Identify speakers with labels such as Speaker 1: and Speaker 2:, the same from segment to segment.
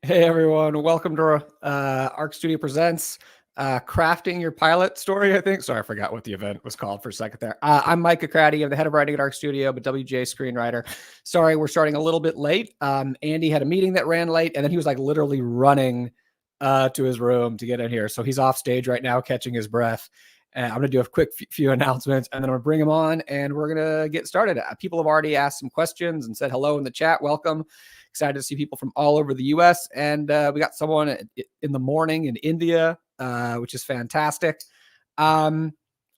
Speaker 1: Hey everyone, welcome to Arc Studio Presents Crafting Your Pilot Story, I think. Sorry, I forgot what the event was called for a second there. I'm Micah Cratty. I'm the head of writing at Arc Studio, but WJ screenwriter. Sorry, we're starting a little bit late. Andy had a meeting that ran late, and then he was like literally running to his room to get in here. So he's off stage right now, catching his breath. I'm going to do a quick few announcements, and then I'm going to bring him on, and we're going to get started. People have already asked some questions and said hello in the chat. Welcome. Excited to see people from all over the U.S. And we got someone in the morning in India, which is fantastic. All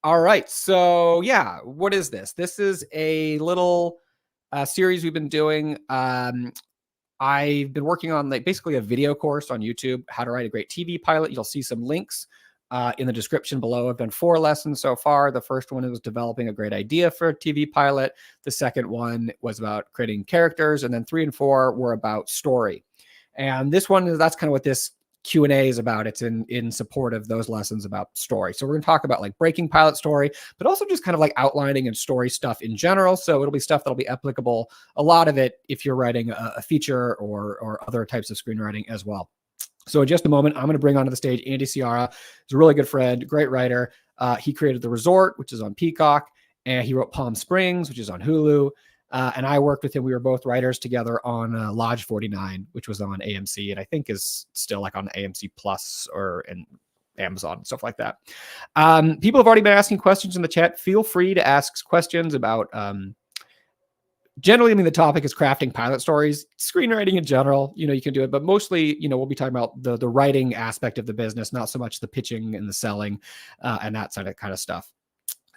Speaker 1: right. So, yeah, what is this? This is a little series we've been doing. I've been working on basically a video course on YouTube, how to write a great TV pilot. You'll see some links in the description below. I've done 4 lessons so far. The first one was developing a great idea for a TV pilot. The second one was about creating characters. And then 3 and 4 were about story. And this one, that's kind of what this Q&A is about. It's in support of those lessons about story. So we're going to talk about like breaking pilot story, but also just kind of like outlining and story stuff in general. So it'll be stuff that'll be applicable, a lot of it, if you're writing a feature or other types of screenwriting as well. So in just a moment, I'm going to bring onto the stage Andy Siara. He's a really good friend, great writer. He created The Resort, which is on Peacock, and he wrote Palm Springs, which is on Hulu. And I worked with him. We were both writers together on Lodge 49, which was on AMC, and I think is still like on AMC Plus or in Amazon and stuff like that. People have already been asking questions in the chat. Feel free to ask questions about generally, I mean, the topic is crafting pilot stories, screenwriting in general, you can do it, but mostly, we'll be talking about the writing aspect of the business, not so much the pitching and the selling and that kind of stuff.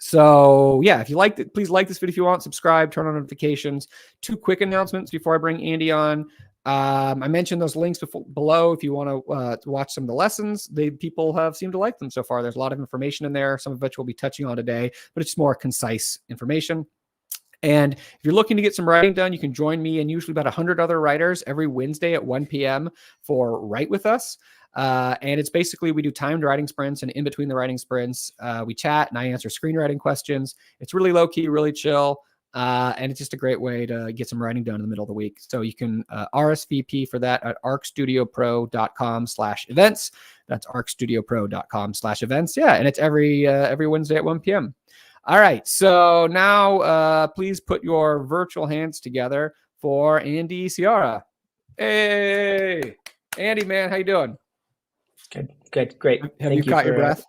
Speaker 1: So yeah, if you liked it, please like this video if you want, subscribe, turn on notifications. 2 quick announcements before I bring Andy on. I mentioned those links below if you want to watch some of the lessons. People have seemed to like them so far. There's a lot of information in there, some of which we'll be touching on today, but it's more concise information. And if you're looking to get some writing done, you can join me and usually about 100 other writers every Wednesday at 1 p.m. for Write With Us. And it's basically, we do timed writing sprints, and in between the writing sprints, we chat and I answer screenwriting questions. It's really low key, really chill. And it's just a great way to get some writing done in the middle of the week. So you can RSVP for that at arcstudiopro.com/events. That's arcstudiopro.com/events. Yeah. And it's every Wednesday at 1 p.m. All right, so now please put your virtual hands together for Andy Siara. Hey, Andy, man, how you doing?
Speaker 2: Good, great.
Speaker 1: Have you caught your breath?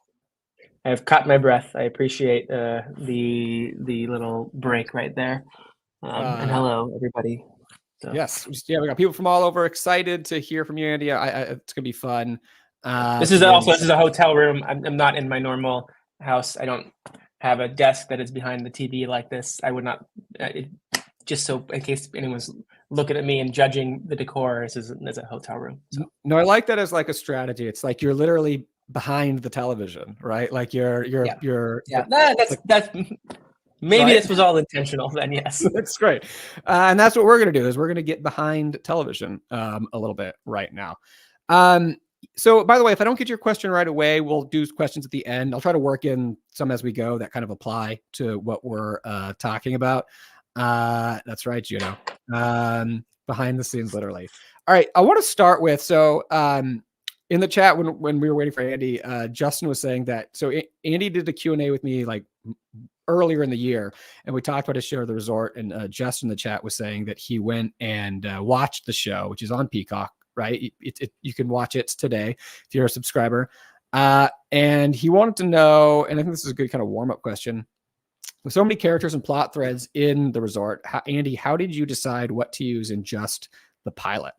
Speaker 2: I have caught my breath. I appreciate the little break right there. And hello, everybody.
Speaker 1: So. Yes, yeah, we got people from all over excited to hear from you, Andy. It's gonna be fun.
Speaker 2: This is a hotel room. I'm not in my normal house. I don't have a desk that is behind the TV like this. I would not, just so in case anyone's looking at me and judging the decor, this is a hotel room. So.
Speaker 1: No, I like that as like a strategy. It's like you're literally behind the television, right? Like you're.
Speaker 2: That's maybe right? This was all intentional then, yes.
Speaker 1: That's great. And that's what we're going to do is we're going to get behind television a little bit right now. So by the way, if I don't get your question right away, we'll do questions at the end. I'll try to work in some as we go that kind of apply to what we're talking about. That's right, Juno. Behind the scenes, literally. All right, I want to start with, so in the chat when we were waiting for Andy, Justin was saying that, so Andy did a Q&A with me like earlier in the year, and we talked about his show, The Resort, and Justin in the chat was saying that he went and watched the show, which is on Peacock. Right, you can watch it today if you're a subscriber. And he wanted to know, and I think this is a good kind of warm-up question. With so many characters and plot threads in The Resort, Andy, how did you decide what to use in just the pilot?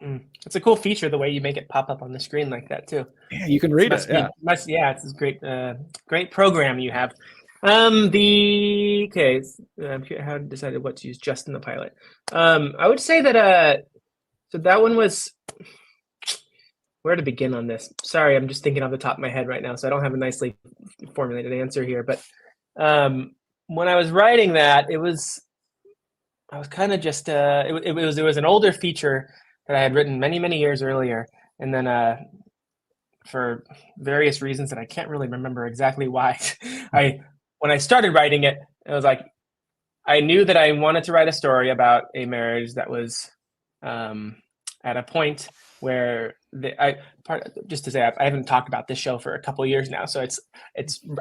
Speaker 2: It's a cool feature, the way you make it pop up on the screen like that too.
Speaker 1: Yeah, you can read it.
Speaker 2: It's a great program you have. How decided what to use just in the pilot. I would say that so that one was, where to begin on this? Sorry, I'm just thinking off the top of my head right now, so I don't have a nicely formulated answer here. But when I was writing that, I was kind of just, it was an older feature that I had written many years earlier, and then for various reasons that I can't really remember exactly why, when I started writing it, it was like I knew that I wanted to write a story about a marriage that was at a point where just to say, I haven't talked about this show for a couple of years now, so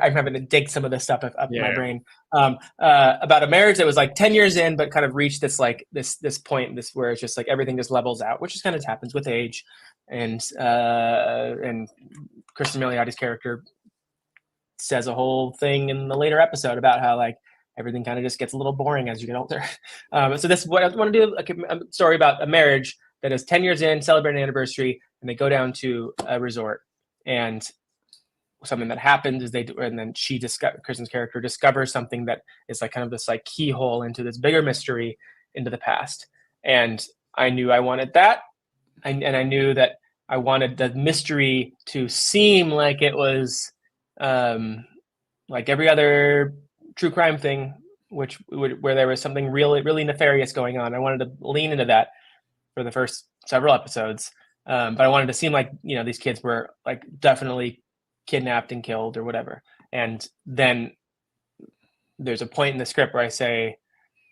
Speaker 2: I'm having to dig some of this stuff up in my brain. About a marriage that was like 10 years in, but kind of reached this like this point, where it's just like everything just levels out, which just kind of happens with age, and Kristen Miliotti's character says a whole thing in the later episode about how like everything kind of just gets a little boring as you get older. So this is what I want to do, a story about a marriage that is 10 years in, celebrating an anniversary, and they go down to a resort, and something that happens is and then Kristen's character discovers something that is like kind of this like keyhole into this bigger mystery into the past. And I knew I wanted that. And I knew that I wanted the mystery to seem like it was like every other true crime thing, where there was something really, really nefarious going on. I wanted to lean into that for the first several episodes. But I wanted to seem like, these kids were like definitely kidnapped and killed or whatever. And then there's a point in the script where I say,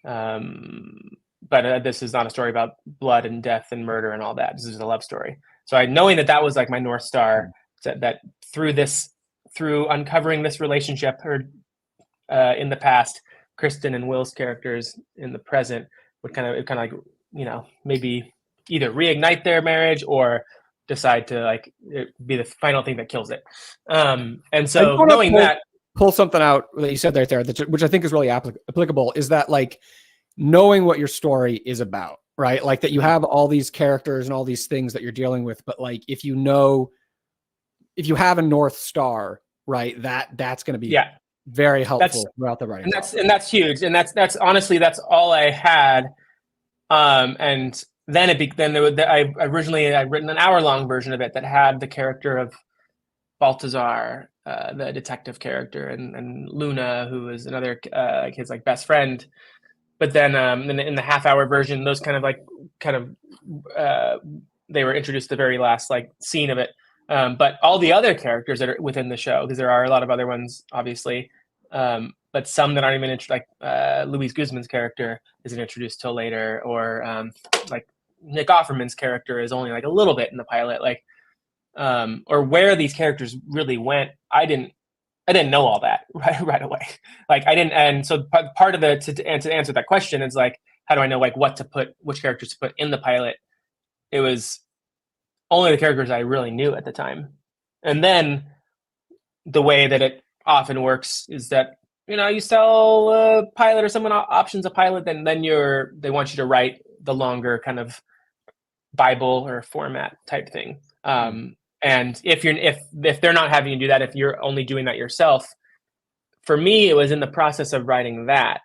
Speaker 2: but this is not a story about blood and death and murder and all that. This is a love story. So knowing that was like my North Star, that through uncovering this relationship in the past, Kristen and Will's characters in the present would kind of like, maybe either reignite their marriage or decide to like be the final thing that kills it. And so knowing that,
Speaker 1: pull something out that you said right there, which I think is really applicable, is that like knowing what your story is about, right? Like that you have all these characters and all these things that you're dealing with, but like if you have a North Star, right, that's going to be very helpful throughout the writing.
Speaker 2: And that's huge. And that's honestly, that's all I had. And then I'd written an hour-long version of it that had the character of Baltazar, the detective character, and Luna, who is another his like best friend. But then in the half-hour version, those they were introduced the very last like scene of it. But all the other characters that are within the show, because there are a lot of other ones, obviously, but some that aren't even like Luis Guzman's character isn't introduced till later, or like Nick Offerman's character is only like a little bit in the pilot, like, or where these characters really went. I didn't know all that right away. Like I didn't, and so part of to answer that question is like, how do I know like which characters to put in the pilot? It was only the characters I really knew at the time. And then the way that it often works is that, you sell a pilot or someone options a pilot, then they want you to write the longer kind of Bible or format type thing. And if they're not having you do that, if you're only doing that yourself, for me, it was in the process of writing that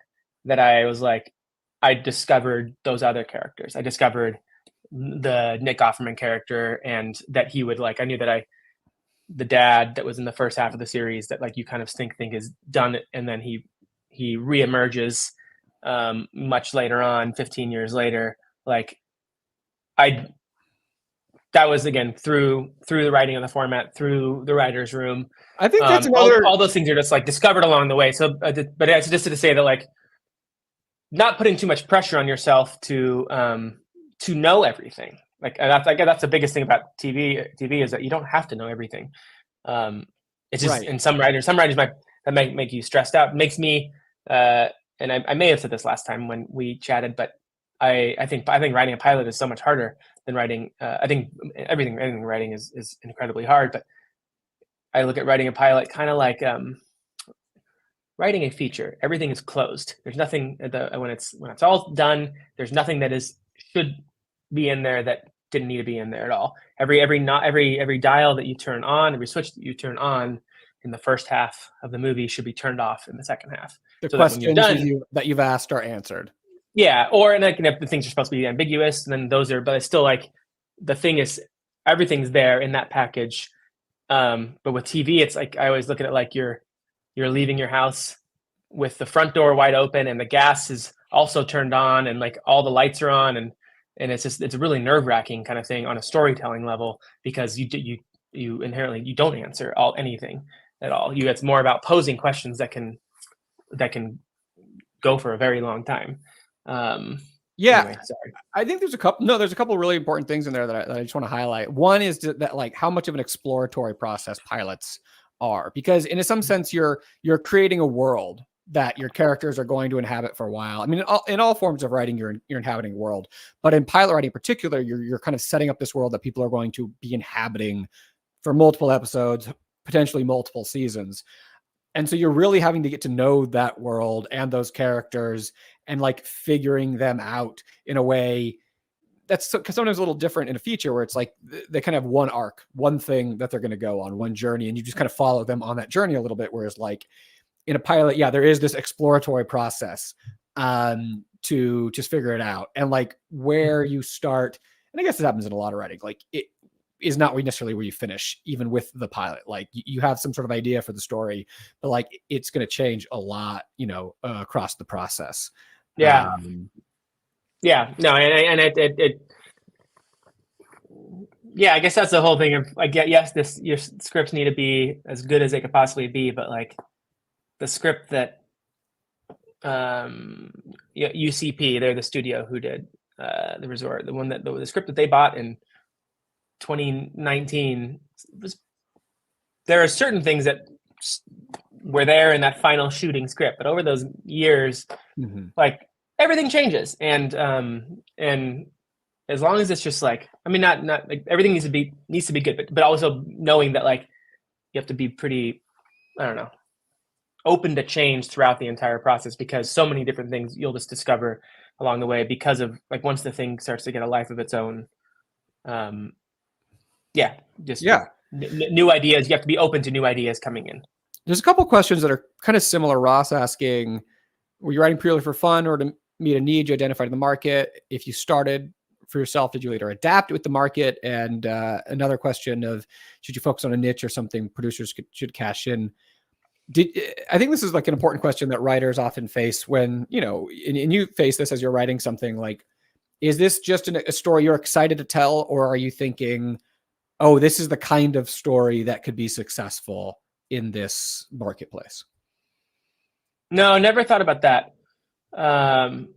Speaker 2: I was like, I discovered those other characters. I discovered the Nick Offerman character, and that he would like, I knew that the dad that was in the first half of the series that like you kind of think is done, and then he reemerges much later on, 15 years later. Like that was again through the writing of the format, through the writer's room.
Speaker 1: I think that's
Speaker 2: all those things are just like discovered along the way. So, but it's just to say that like not putting too much pressure on yourself to know everything. Like that's the biggest thing about TV is that you don't have to know everything. It's just right. And some writers might make you stressed out. It makes me, and I may have said this last time when we chatted, but I think writing a pilot is so much harder than writing. I think everything writing is incredibly hard, but I look at writing a pilot kind of like writing a feature. Everything is closed. There's nothing when it's all done. There's nothing that should be in there that didn't need to be in there at all. Every dial that you turn on, every switch that you turn on in the first half of the movie should be turned off in the second half.
Speaker 1: The questions that you've asked are answered.
Speaker 2: Yeah, and like, if the things are supposed to be ambiguous, and then those are, but it's still like the thing is everything's there in that package. But with TV, it's like I always look at it like you're leaving your house with the front door wide open and the gas is also turned on and like all the lights are on, and it's a really nerve-wracking kind of thing on a storytelling level, because you inherently you don't answer anything at all. It's more about posing questions that can go for a very long time.
Speaker 1: Yeah,
Speaker 2: Anyway, sorry.
Speaker 1: I think there's a couple really important things in there that I just want to highlight. One is that like how much of an exploratory process pilots are, because in some sense you're creating a world that your characters are going to inhabit for a while. I mean, in all forms of writing, you're inhabiting a world, but in pilot writing in particular, you're kind of setting up this world that people are going to be inhabiting for multiple episodes, potentially multiple seasons. And so you're really having to get to know that world and those characters and like figuring them out in a way that's sometimes a little different in a feature where it's like they kind of have one arc, one thing that they're going to go on, one journey, and you just kind of follow them on that journey a little bit. Whereas like in a pilot, yeah, there is this exploratory process to just figure it out. And like where you start, and I guess this happens in a lot of writing, like it is not necessarily where you finish, even with the pilot. Like you have some sort of idea for the story, but like it's going to change a lot, across the process.
Speaker 2: Yeah. Yeah. No, and it yeah, I guess that's the whole thing of like, yes, your scripts need to be as good as they could possibly be, but like the script that UCP, they're the studio who did the resort, the script that they bought in 2019 there are certain things that were there in that final shooting script, but over those years, like everything changes, and as long as it's just like, I mean, not like everything needs to be good, but also knowing that like you have to be pretty, I don't know, open to change throughout the entire process, because so many different things you'll just discover along the way because of like once the thing starts to get a life of its own. New ideas. You have to be open to new ideas coming in.
Speaker 1: There's a couple questions that are kind of similar. Ross asking, were you writing purely for fun or to meet a need you identified in the market? If you started for yourself, did you later adapt with the market? And another question of, should you focus on a niche or something producers should cash in? I think this is like an important question that writers often face when, and you face this as you're writing something, like, is this just a story you're excited to tell? Or are you thinking, oh, this is the kind of story that could be successful in this marketplace?
Speaker 2: No, never thought about that. Can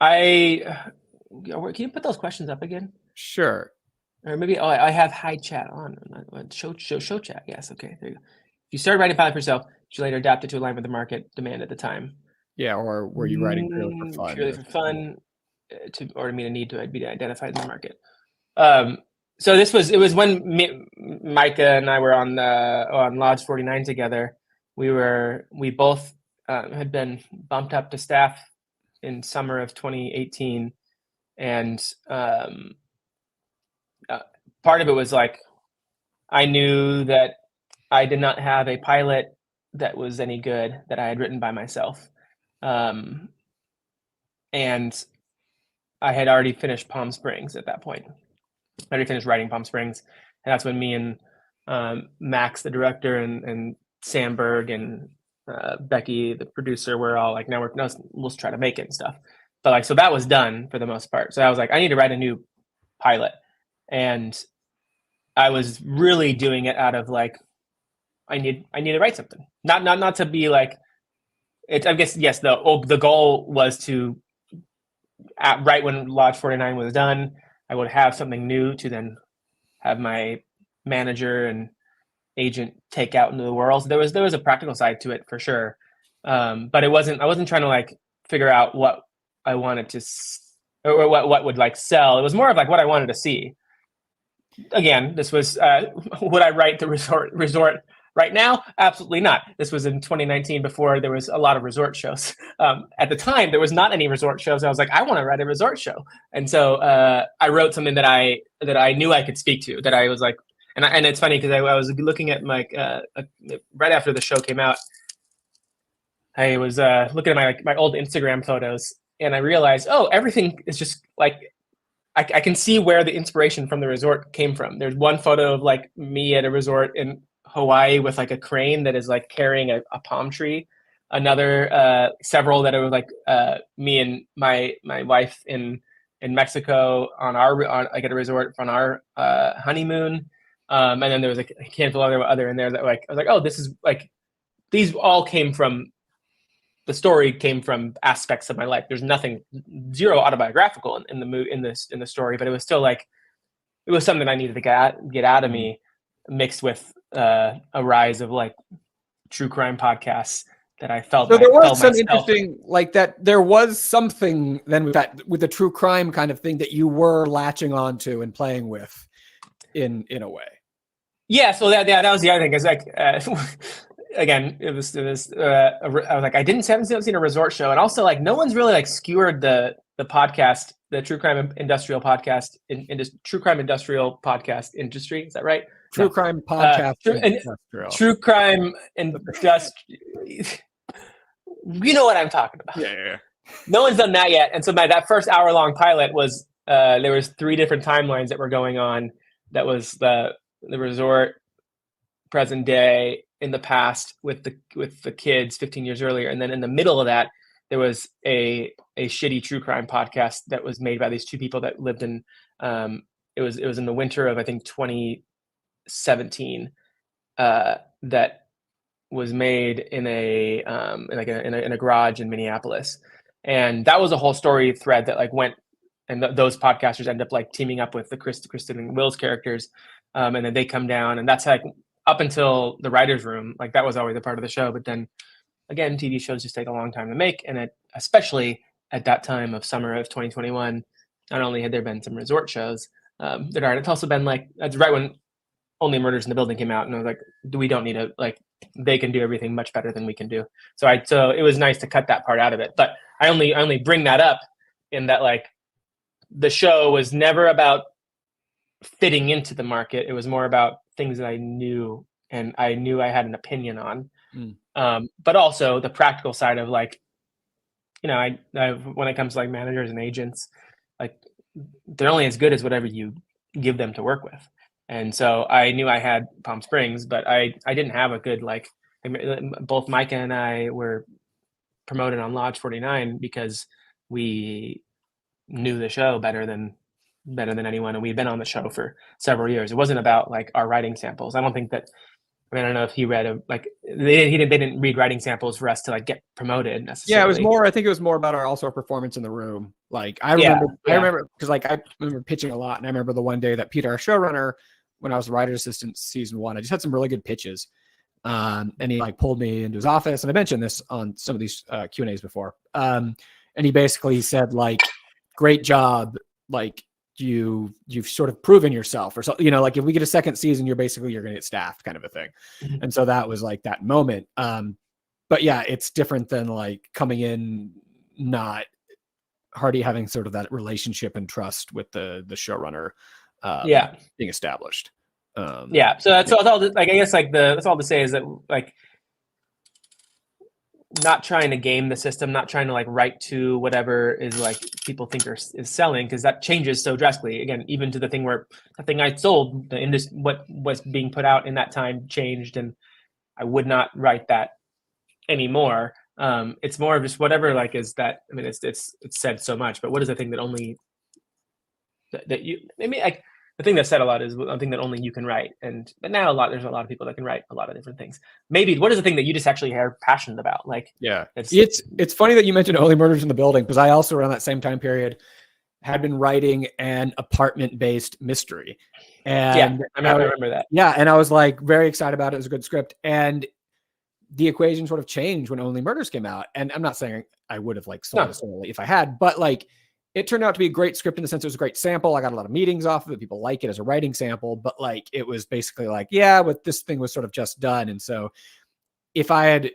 Speaker 2: you put those questions up again?
Speaker 1: Sure.
Speaker 2: Or maybe, I have high chat on show chat. Yes. Okay. There you go. If you started writing pilot for yourself, did you later adapt it to align with the market demand at the time?
Speaker 1: Yeah. Or were you writing purely for fun?
Speaker 2: Purely for fun, or to meet a need to be identified in the market. So it was when Micah and I were on Lodge 49 together. We both had been bumped up to staff in summer of 2018, and part of it was like I knew that I did not have a pilot that was any good that I had written by myself, and I had already finished Palm Springs at that point. I already finished writing Palm Springs, and that's when me and Max, the director, and Sandberg and Becky, the producer, were all like, let's try to make it and stuff. But like, so that was done for the most part. So I was like, I need to write a new pilot, and I was really doing it out of like, I need to write something, not to be like, it. I guess yes, the goal was to right when Lodge 49 was done, I would have something new to then have my manager and agent take out into the world. So there was a practical side to it for sure, but I wasn't trying to like figure out what I wanted to or what would like sell. It was more of like what I wanted to see. Again, this was would I write the resort right now? Absolutely not. This was in 2019 before there was a lot of resort shows. At the time, there was not any resort shows. I was like, I want to write a resort show, and so I wrote something that I knew I could speak to. That I was like, and it's funny because I was looking at my right after the show came out, I was looking at my old Instagram photos, and I realized, oh, everything is just like. I can see where the inspiration from the resort came from. There's one photo of like me at a resort in Hawaii with like a crane that is like carrying a palm tree. Another several that are like me and my wife in Mexico on like at a resort on our honeymoon. And then there was like a handful of other in there that like I was like, oh, this is like these all came from the story came from aspects of my life. There's nothing, zero autobiographical in the story, but it was still like, it was something I needed to get out of me, mixed with a rise of like true crime podcasts that I felt.
Speaker 1: So there was some
Speaker 2: myself.
Speaker 1: interesting, like that. There was something then with the true crime kind of thing that you were latching onto and playing with, in a way.
Speaker 2: Yeah. So that was the other thing. Is like, again, it was. I was like, I haven't seen a resort show, and also like no one's really like skewered the podcast, the true crime industrial podcast true crime industrial podcast industry. Is that right?
Speaker 1: True crime podcast.
Speaker 2: True crime industrial. You know what I'm talking about.
Speaker 1: Yeah.
Speaker 2: No one's done that yet. And so that first hour-long pilot was, there was 3 different timelines that were going on. That was the resort, present day, in the past with the kids 15 years earlier. And then in the middle of that, there was a shitty true crime podcast that was made by these 2 people that lived in, it was in the winter of, I think, 2017, that was made in a garage in Minneapolis. And that was a whole story thread that like went, and those podcasters end up like teaming up with the Kristen and Will's characters. And then they come down, and that's like up until the writer's room, like that was always a part of the show. But then again, TV shows just take a long time to make. And especially at that time of summer of 2021, not only had there been some resort shows, it's also been like, that's right when Only Murders in the Building came out. And I was like, we don't need to, like, they can do everything much better than we can do. So it was nice to cut that part out of it. But I only bring that up in that, like, the show was never about fitting into the market. It was more about things that I knew, and I knew I had an opinion on. But also the practical side of, like, you know, I when it comes to like managers and agents, like they're only as good as whatever you give them to work with. And so I knew I had Palm Springs, but I didn't have a good, like, both Micah and I were promoted on Lodge 49 because we knew the show better than anyone. And we'd been on the show for several years. It wasn't about like our writing samples. I don't think that, I don't know if he read they didn't read writing samples for us to like get promoted necessarily.
Speaker 1: Yeah, it was more, I think it was more about our performance in the room. Like I remember because like I remember pitching a lot, and I remember the one day that Peter, our showrunner, when I was the writer's assistant season 1, I just had some really good pitches. And he like pulled me into his office, and I mentioned this on some of these Q&As before. And he basically said, like, great job. Like you've sort of proven yourself, or so, you know, like if we get a second season, you're going to get staffed, kind of a thing. Mm-hmm. And so that was like that moment. But yeah, it's different than like coming in, not Hardy having sort of that relationship and trust with the showrunner. Being established.
Speaker 2: So that's all. Like, I guess like that's all to say is that, like, not trying to game the system, not trying to like write to whatever is like people think is selling, because that changes so drastically. Again, even to the thing where the thing I sold, the industry, what was being put out in that time changed, and I would not write that anymore. It's more of just whatever, like, is that, I mean, it's said so much, but what is the thing that only that you, maybe like the thing that's said a lot is one thing that only you can write. But now there's a lot of people that can write a lot of different things. Maybe what is the thing that you just actually are passionate about? Like,
Speaker 1: yeah, it's funny that you mentioned Only Murders in the Building, because I also around that same time period had been writing an apartment-based mystery. And
Speaker 2: I remember that.
Speaker 1: Yeah, and I was like very excited about it. It was a good script, and the equation sort of changed when Only Murders came out. And I'm not saying I would have like sold it solely if I had, but like it turned out to be a great script in the sense it was a great sample. I got a lot of meetings off of it. People like it as a writing sample, but like it was basically like, yeah, but this thing was sort of just done. And so if I had,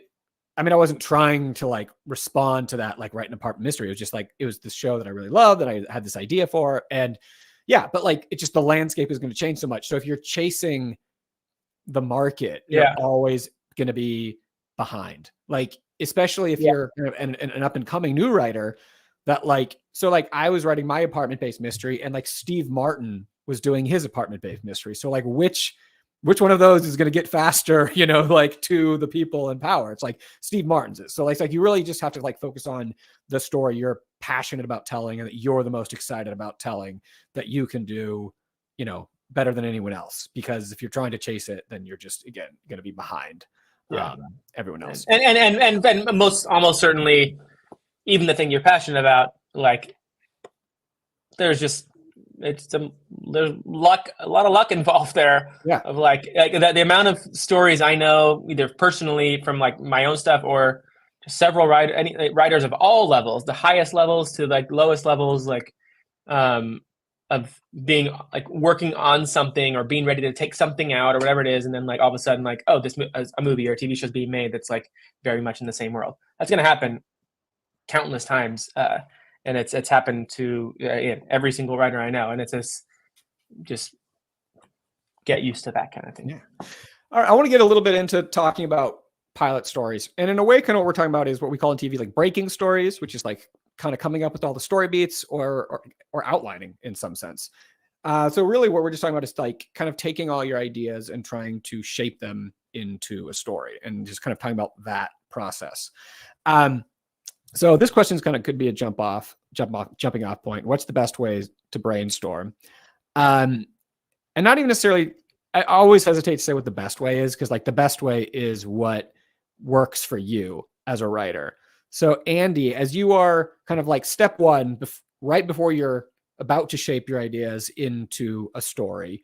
Speaker 1: I mean, I wasn't trying to like respond to that, like write an apartment mystery. It was just like, it was this show that I really loved, that I had this idea for. And yeah, but like, it's just the landscape is going to change so much. So if you're chasing the market, you're always going to be behind, like, especially if you're an up and coming new writer that like, so like I was writing my apartment-based mystery, and like Steve Martin was doing his apartment-based mystery. So like, which one of those is going to get faster, you know, like to the people in power? It's like Steve Martin's is. So like you really just have to like focus on the story you're passionate about telling, and that you're the most excited about telling, that you can do, you know, better than anyone else. Because if you're trying to chase it, then you're just, again, going to be behind. Yeah. Everyone else.
Speaker 2: And almost certainly, even the thing you're passionate about, like there's a lot of luck involved there.
Speaker 1: Yeah.
Speaker 2: Of like the amount of stories I know, either personally from like my own stuff or several writers of all levels, the highest levels to like lowest levels, like of being like working on something or being ready to take something out or whatever it is, and then like all of a sudden like, oh, this a movie or a TV show is being made that's like very much in the same world. That's going to happen countless times, and it's happened to every single writer I know, and it's just get used to that kind of thing.
Speaker 1: Yeah. All right, I want to get a little bit into talking about pilot stories, and in a way, kind of what we're talking about is what we call in TV like breaking stories, which is like kind of coming up with all the story beats or outlining in some sense. So really what we're just talking about is like kind of taking all your ideas and trying to shape them into a story and just kind of talking about that process. So this question is kind of could be a jumping off point. What's the best way to brainstorm? And not even necessarily, I always hesitate to say what the best way is, because like the best way is what works for you as a writer. So Andy, as you are kind of like step one, right before you're about to shape your ideas into a story,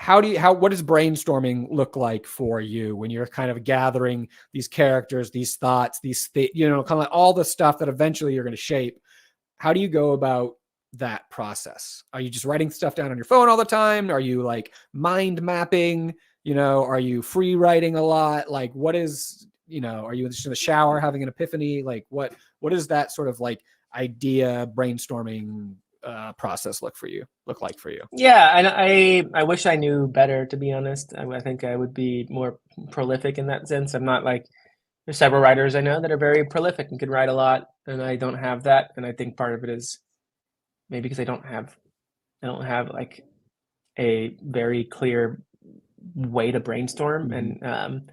Speaker 1: what does brainstorming look like for you when you're kind of gathering these characters, these thoughts, kind of like all the stuff that eventually you're going to shape? How do you go about that process? Are you just writing stuff down on your phone all the time? Are you like mind mapping? Are you free writing a lot? Like what is, are you just in the shower having an epiphany? Like what is that sort of like idea brainstorming process look like for you?
Speaker 2: Yeah, and I wish I knew better, to be honest. I think I would be more prolific in that sense. I'm not like, there's several writers I know that are very prolific and can write a lot, and I don't have that. And I think part of it is maybe because I don't have like a very clear way to brainstorm.
Speaker 1: Mm-hmm.
Speaker 2: And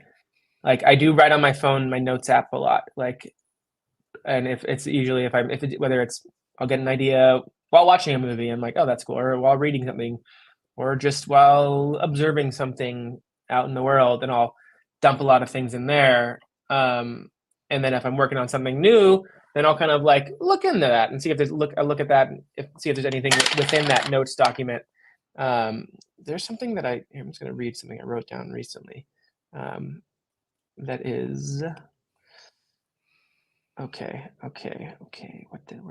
Speaker 2: like I do write on my phone, my notes app a lot. Like, and if it's usually whether it's I'll get an idea while watching a movie, I'm like, oh, that's cool, or while reading something, or just while observing something out in the world, and I'll dump a lot of things in there. And then if I'm working on something new, then I'll kind of like look into that and see if there's look at that, see if there's anything within that notes document. There's something that I'm just going to read something I wrote down recently. That is okay. Where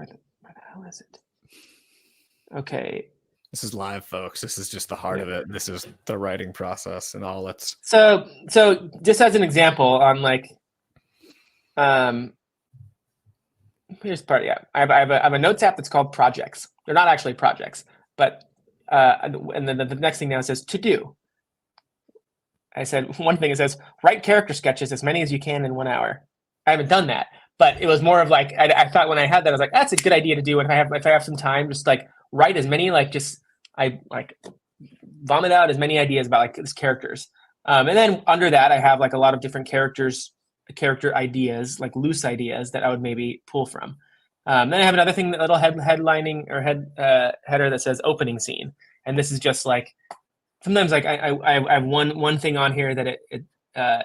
Speaker 2: the hell is it? Okay.
Speaker 1: This is live, folks. This is just the heart of it. This is the writing process and all.
Speaker 2: So just as an example on like, here's part. Yeah, I have a notes app that's called Projects. They're not actually projects, but and then the next thing now says to do. I said one thing. It says write character sketches as many as you can in 1 hour. I haven't done that, but it was more of like I thought when I had that, I was like, that's a good idea to do. And if I have some time, just like write as many I vomit out as many ideas about like these characters. And then under that, I have like a lot of different character ideas, like loose ideas that I would maybe pull from. Then I have another thing, that little headlining or header that says opening scene. And this is just like, sometimes like I have one thing on here that it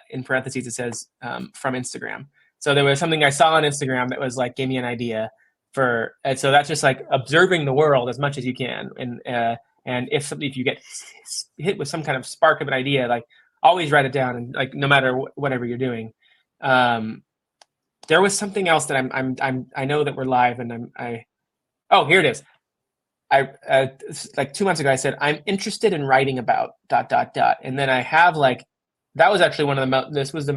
Speaker 2: in parentheses, it says from Instagram. So there was something I saw on Instagram that was like, gave me an idea and so that's just like observing the world as much as you can. And if you get hit with some kind of spark of an idea, like always write it down, and like no matter whatever you're doing. There was something else that I know that we're live, and here it is. Like 2 months ago, I said, I'm interested in writing about ... And then I have like, that was actually this was the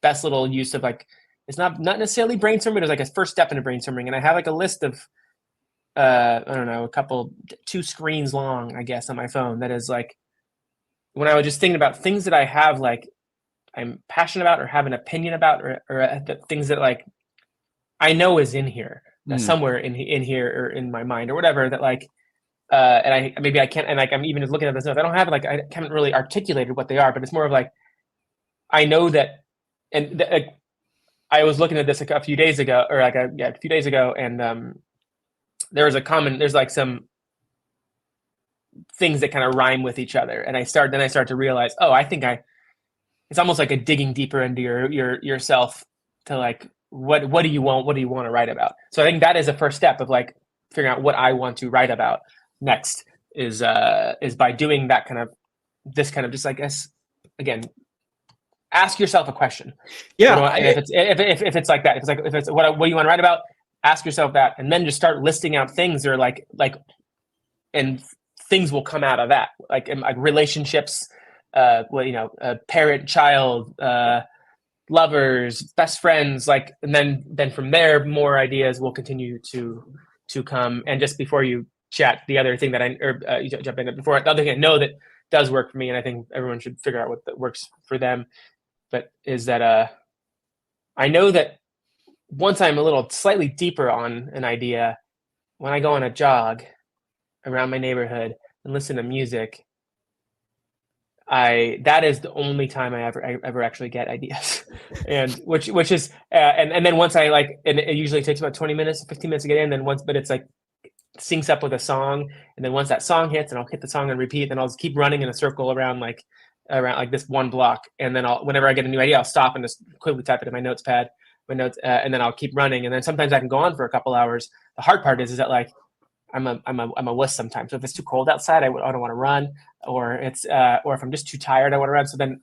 Speaker 2: best little use of like, it's not necessarily brainstorming, but it was like a first step into brainstorming. And I have like a list of, I don't know, 2 screens long, I guess, on my phone. That is like, when I was just thinking about things that I have, like I'm passionate about or have an opinion about, or the things that like I know is in here somewhere in here or in my mind or whatever, that like, and I can't, and like I'm even just looking at this note, I don't have like, I haven't really articulated what they are, but it's more of like, I know that, and I was looking at this a few days ago, or like a few days ago, and there's like some things that kind of rhyme with each other, and I start to realize, oh, I think it's almost like a digging deeper into yourself to like, what do you want? What do you want to write about? So I think that is a first step of like figuring out what I want to write about next is by doing that kind of, this kind of just, I guess, again, ask yourself a question.
Speaker 1: Yeah.
Speaker 2: And if it's like that, if it's what do you want to write about, ask yourself that, and then just start listing out things, or like, and things will come out of that, like relationships, parent, child, lovers, best friends, like, and then from there, more ideas will continue to come. And just before you chat, the other thing that you jump in before, the other thing I know that does work for me, and I think everyone should figure out what that works for them, but is that I know that once I'm a little slightly deeper on an idea, when I go on a jog around my neighborhood and listen to music, that is the only time I ever actually get ideas. And which is and then once I like, and it usually takes about 20 minutes, 15 minutes to get in, but it's like syncs up with a song, and then once that song hits, and I'll hit the song and repeat, then I'll just keep running in a circle around like this one block, and then whenever I get a new idea, I'll stop and just quickly type it in my notes, and then I'll keep running, and then sometimes I can go on for a couple hours. The hard part is that like I'm a wuss sometimes. So if it's too cold outside, I don't want to run, or if I'm just too tired, I want to run. So then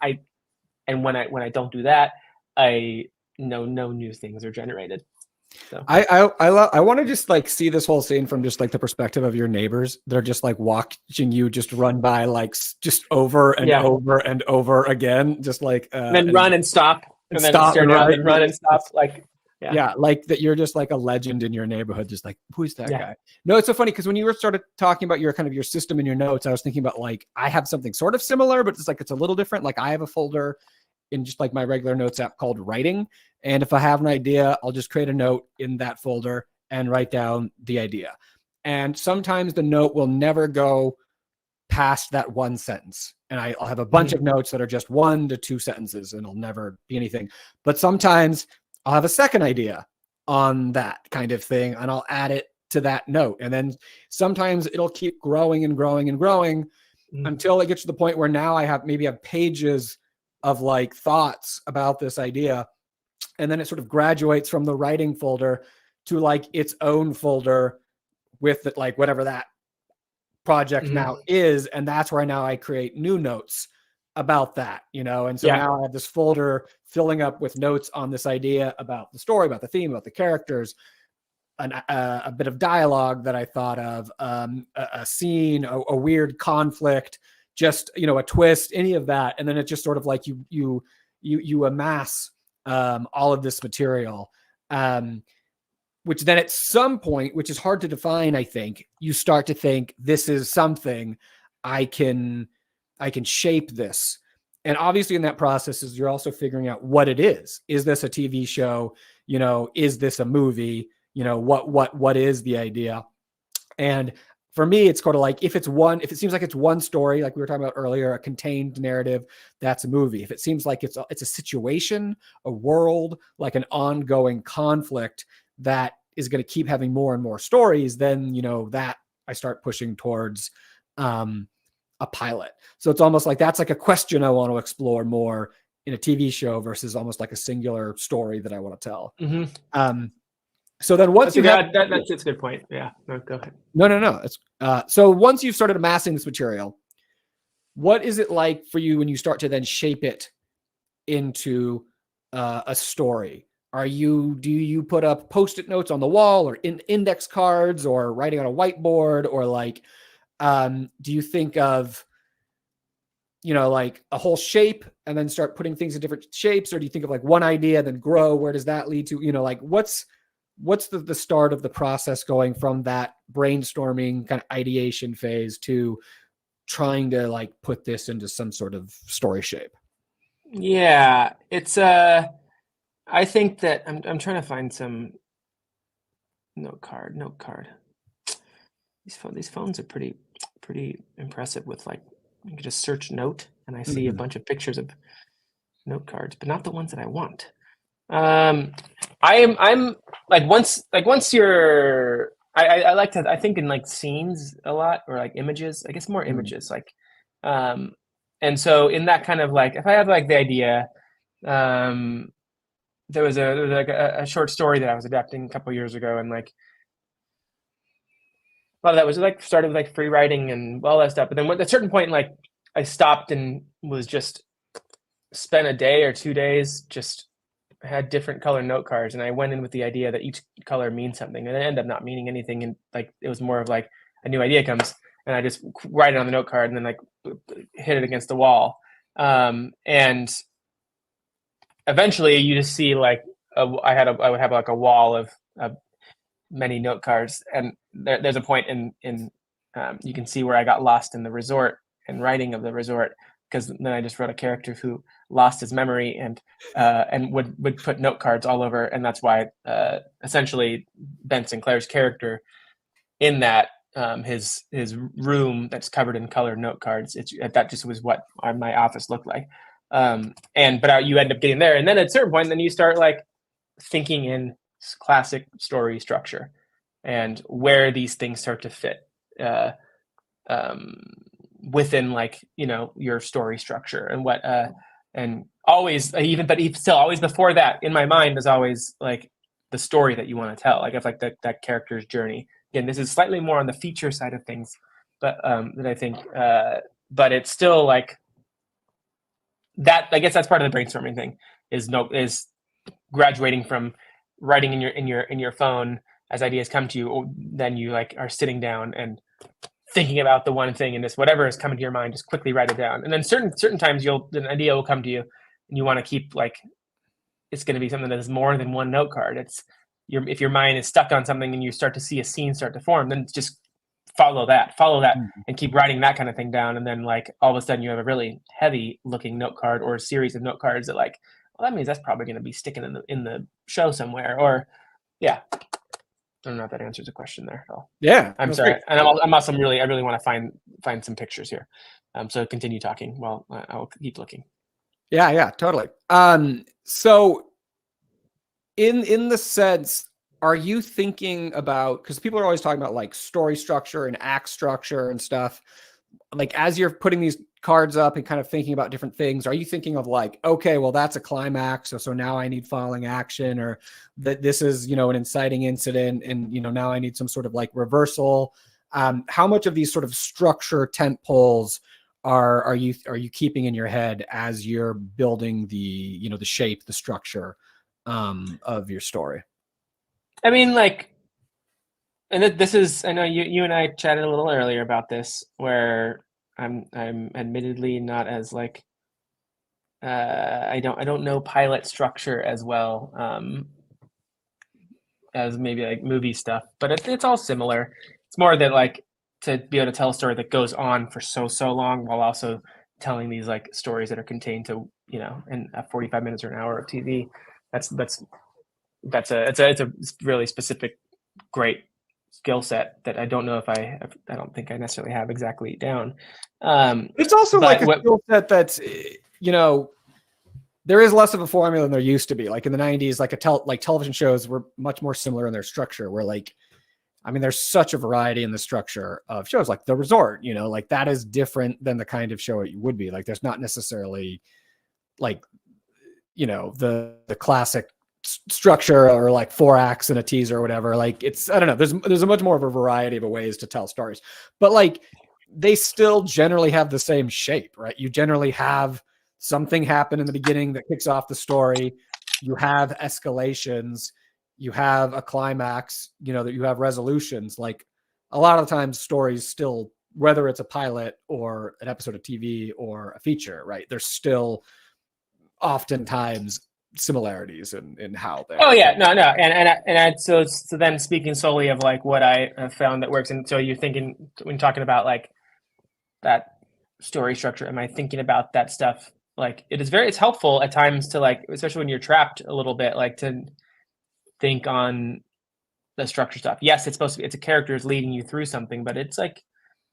Speaker 2: when I don't do that, I know no new things are generated. So
Speaker 1: I want to just like see this whole scene from just like the perspective of your neighbors. They're just like watching you just run by, like just over and over and over again, just like
Speaker 2: and then run and stop, and then
Speaker 1: stop
Speaker 2: stare down and run and stop, like.
Speaker 1: Yeah, like that you're just like a legend in your neighborhood, just like, who's that guy? No, it's so funny because when you started talking about your kind of your system in your notes, I was thinking about like, I have something sort of similar, but it's like, it's a little different. Like I have a folder in just like my regular notes app called Writing. And if I have an idea, I'll just create a note in that folder and write down the idea. And sometimes the note will never go past that one sentence. And I'll have a bunch of notes that are just 1 to 2 sentences and it'll never be anything. But sometimes I'll have a second idea on that kind of thing, and I'll add it to that note. And then sometimes it'll keep growing and growing and growing until it gets to the point where now I have pages of like thoughts about this idea. And then it sort of graduates from the writing folder to like its own folder with it, like whatever that project now is. And that's where now I create new notes about that, and so now I have this folder filling up with notes on this idea about the story, about the theme, about the characters, a bit of dialogue that I thought of, a scene, a weird conflict, just a twist, any of that, and then it's just sort of like you amass all of this material, which then at some point, which is hard to define, I think, you start to think this is something I can shape this. And obviously in that process is you're also figuring out what it is. Is this a TV show? Is this a movie? What is the idea? And for me, it's sort of like, if it seems like it's one story, like we were talking about earlier, a contained narrative, that's a movie. If it seems like it's a situation, a world, like an ongoing conflict that is going to keep having more and more stories, then, that I start pushing towards, a pilot. So it's almost like that's like a question I want to explore more in a TV show versus almost like a singular story that I want to tell. So then once
Speaker 2: that's a good point. Yeah, no, go ahead.
Speaker 1: No. It's so once you've started amassing this material, what is it like for you when you start to then shape it into a story? Do you put up Post-it notes on the wall, or index cards, or writing on a whiteboard, or like, do you think of, like a whole shape and then start putting things in different shapes? Or do you think of like one idea, then grow? Where does that lead to? Like what's the start of the process going from that brainstorming kind of ideation phase to trying to like put this into some sort of story shape?
Speaker 2: Yeah, it's, I think that I'm trying to find some note card. These phones are pretty impressive with like, you can just search note and I see a bunch of pictures of note cards, but not the ones that I want. I'm like, once you're, I like to, I think in like scenes a lot, or like images, I guess more images, like, and so in that kind of like, if I have like the idea, there was a short story that I was adapting a couple of years ago, and like a lot of that was like started with like free writing and all that stuff. But then at a certain point, like I stopped and was just spent a day or 2 days just had different color note cards, and I went in with the idea that each color means something, and it ended up not meaning anything. And like it was more of like a new idea comes, and I just write it on the note card and then like hit it against the wall. And eventually, you just see like I would have like a wall of many note cards, and there's a point in you can see where I got lost in the resort and writing of the resort, because then I just wrote a character who lost his memory and would put note cards all over, and that's why essentially Ben Sinclair's character in that his room that's covered in colored note cards, that just was what my office looked like. But you end up getting there, and then at a certain point, then you start like thinking in classic story structure and where these things start to fit within like your story structure, and what and always even still always before that in my mind is always like the story that you want to tell, like if like that character's journey. Again, this is slightly more on the feature side of things, but that I think but it's still like that. I guess that's part of the brainstorming thing is graduating from writing in your phone as ideas come to you, then you like are sitting down and thinking about the one thing, and just whatever is coming to your mind, just quickly write it down. And then certain times an idea will come to you, and you want to keep like it's going to be something that is more than one note card. If your mind is stuck on something and you start to see a scene start to form, then just follow that and keep writing that kind of thing down. And then like all of a sudden you have a really heavy looking note card or a series of note cards that like, well, that means that's probably going to be sticking in the show somewhere. Or yeah, I don't know if that answers the question there at all.
Speaker 1: Yeah,
Speaker 2: I'm sorry. Great. And I'm also I really want to find some pictures here. So continue talking while I'll keep looking.
Speaker 1: Yeah, totally. So in the sense, are you thinking about, because people are always talking about like story structure and act structure and stuff, like as you're putting these cards up and kind of thinking about different things, are you thinking of like, okay, well, that's a climax, so now I need following action, or that this is an inciting incident, and now I need some sort of like reversal? How much of these sort of structure tent poles are you keeping in your head as you're building the the shape, the structure of your story?
Speaker 2: I mean, like, and this is, I know you and I chatted a little earlier about this, where I'm admittedly not as like I don't know pilot structure as well as maybe like movie stuff, but it's all similar. It's more that like to be able to tell a story that goes on for so long while also telling these like stories that are contained to in 45 minutes or an hour of TV. It's a really specific, great skill set that I don't know if I don't think I necessarily have exactly down.
Speaker 1: It's also like a skill set that's there is less of a formula than there used to be. Like in the 90s, like television shows were much more similar in their structure, where like, I mean, there's such a variety in the structure of shows, like The Resort, like that is different than the kind of show it would be. Like there's not necessarily like, the classic structure or like 4 acts and a teaser or whatever. Like it's, I don't know, there's a much more of a variety of ways to tell stories, but like they still generally have the same shape, right? You generally have something happen in the beginning that kicks off the story. You have escalations, you have a climax, that you have resolutions. Like a lot of the times stories still, whether it's a pilot or an episode of TV or a feature, right? There's still oftentimes similarities in how they.
Speaker 2: Oh yeah, no, and so then speaking solely of like what I have found that works, and so you're thinking when talking about like that story structure, am I thinking about that stuff? Like it's helpful at times to like, especially when you're trapped a little bit, like to think on the structure stuff. Yes, it's supposed to be, it's a character is leading you through something, but it's like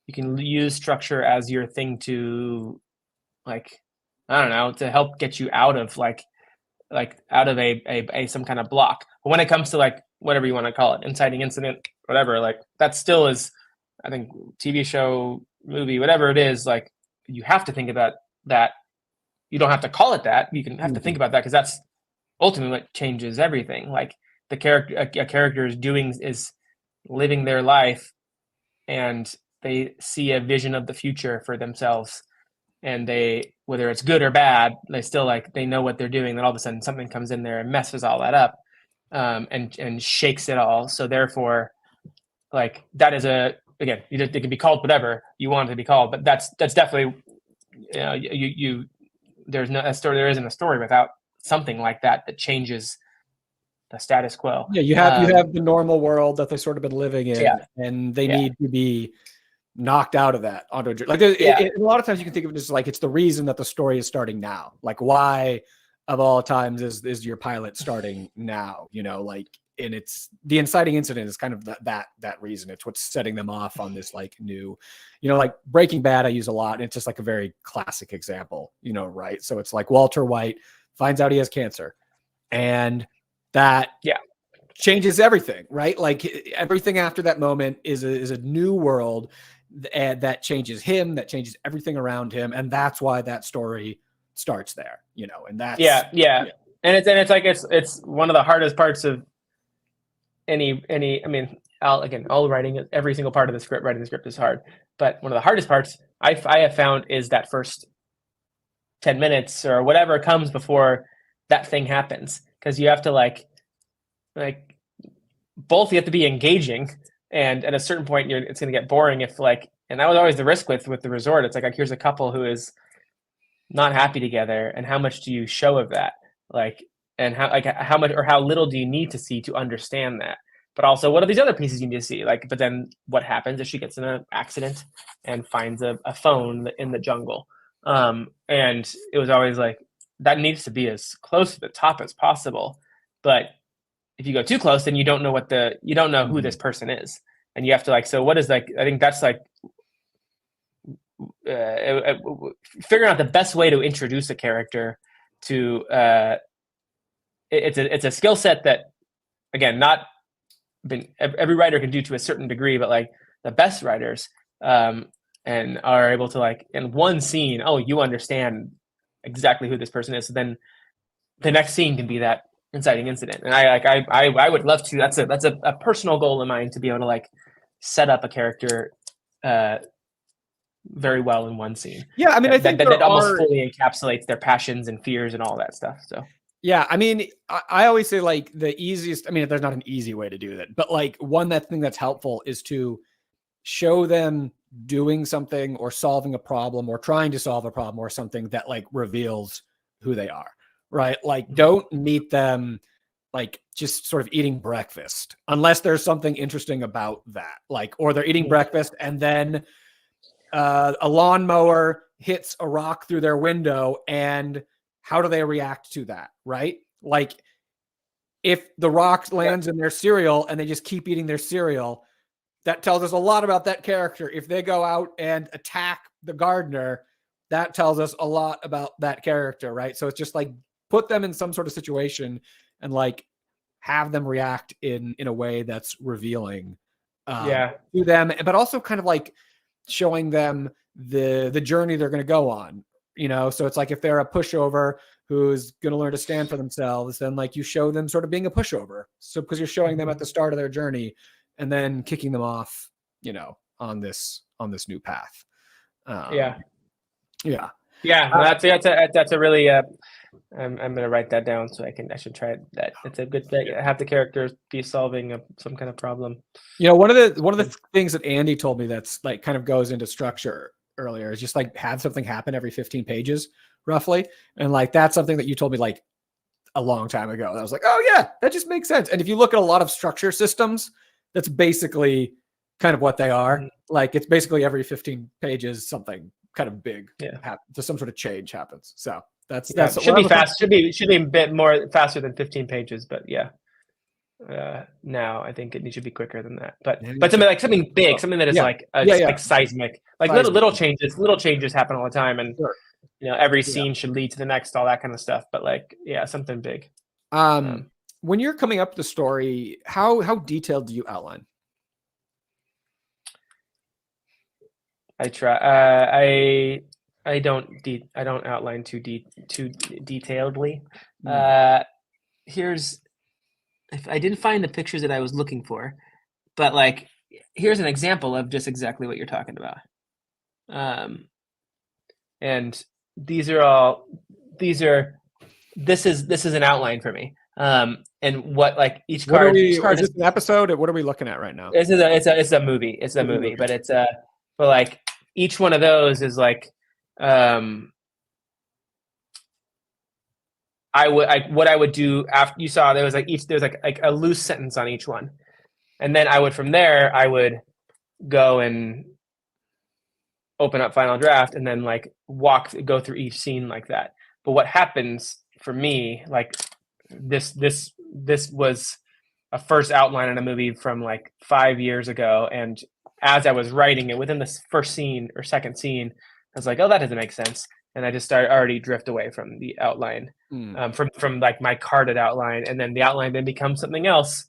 Speaker 2: you can use structure as your thing to like, I don't know, to help get you out of out of a some kind of block. But when it comes to like whatever you want to call it, inciting incident, whatever, like that still is, I think, TV show, movie, whatever it is, like you have to think about that you don't have to call it that. You can have to think about that, because that's ultimately what changes everything. Like the character, a character is living their life, and they see a vision of the future for themselves, and they, whether it's good or bad, they still like, they know what they're doing. Then all of a sudden something comes in there and messes all that up, and shakes it all. So therefore, like, that is again, it can be called whatever you want it to be called, but that's definitely, there's no a story. There isn't a story without something like that changes the status quo.
Speaker 1: Yeah, you have the normal world that they've sort of been living in, and they need to be knocked out of that onto a lot of times you can think of it as like, it's the reason that the story is starting now. Like, why of all times is your pilot starting now? Like, and it's the inciting incident is kind of that reason. It's what's setting them off on this like new, like Breaking Bad I use a lot, and it's just like a very classic example, right? So it's like Walter White finds out he has cancer, and that changes everything, right? Like everything after that moment is a new world, and that changes him, that changes everything around him, and that's why that story starts there, and that's
Speaker 2: and it's like it's one of the hardest parts of any. I mean, every single part of the script, writing the script is hard, but one of the hardest parts I have found is that first 10 minutes or whatever comes before that thing happens, because you have to like both, you have to be engaging, and at a certain point it's going to get boring if like, and that was always the risk with the resort. It's like here's a couple who is not happy together, and how much do you show of that, like, and how much or how little do you need to see to understand that? But also, what are these other pieces you need to see? Like, but then what happens if she gets in an accident and finds a phone in the jungle? And it was always like, that needs to be as close to the top as possible. But if you go too close, then you don't know who this person is, and you have to like. So what is like? I think that's like figuring out the best way to introduce a character to. It's a skill set that, again, not every writer can do to a certain degree, but like the best writers and are able to like in one scene, you understand exactly who this person is. So then the next scene can be that inciting incident. And I would love to. That's a personal goal of mine, to be able to like set up a character very well in one scene.
Speaker 1: Yeah, I mean, I think
Speaker 2: that almost fully encapsulates their passions and fears and all that stuff. So.
Speaker 1: Yeah, I mean, I always say like the easiest, I mean, there's not an easy way to do that, but like thing that's helpful is to show them doing something or solving a problem or trying to solve a problem or something that like reveals who they are, right? Like, don't meet them like just sort of eating breakfast unless there's something interesting about that. Like, or they're eating breakfast and then a lawnmower hits a rock through their window, and how do they react to that, right? Like, if the rock lands in their cereal and they just keep eating their cereal, that tells us a lot about that character. If they go out and attack the gardener, that tells us a lot about that character, right? So it's just like put them in some sort of situation and like have them react in a way that's revealing to them, but also kind of like showing them the journey they're going to go on. So it's like if they're a pushover who's going to learn to stand for themselves, then like you show them sort of being a pushover. So because you're showing them at the start of their journey and then kicking them off, on this new path.
Speaker 2: That's a really. I'm going to write that down so I should try that. It's a good thing. Have the characters be solving some kind of problem.
Speaker 1: One of the things that Andy told me that's like kind of goes into structure earlier is just like have something happen every 15 pages roughly. And like, that's something that you told me like a long time ago. And I was like, oh yeah, that just makes sense. And if you look at a lot of structure systems, that's basically kind of what they are. Like, it's basically every 15 pages, something kind of big happens, some sort of change happens. So that's
Speaker 2: should be fast. Should be a bit more faster than 15 pages, but now I think it should be quicker than that. But something big, something that is like seismic, like little changes happen all the time, and every scene should lead to the next, all that kind of stuff. But like, something big.
Speaker 1: When you're coming up with the story, how detailed do you outline? I
Speaker 2: don't outline too detailedly. Here's, if I didn't find the pictures that I was looking for, but like here's an example of just exactly what you're talking about. And this is an outline for me. And what, like, each card
Speaker 1: Is this an episode? What are we looking at right now?
Speaker 2: It's a movie. It's a movie, but but like each one of those is like, what I would do after you saw there was like a loose sentence on each one, and then from there I would go and open up Final Draft and then like go through each scene like that. But what happens for me, like this was a first outline in a movie from like 5 years ago, and as I was writing it, within the first scene or second scene, I was like, oh, that doesn't make sense, and I just started already drift away from the outline, from like my carded outline, and then the outline then becomes something else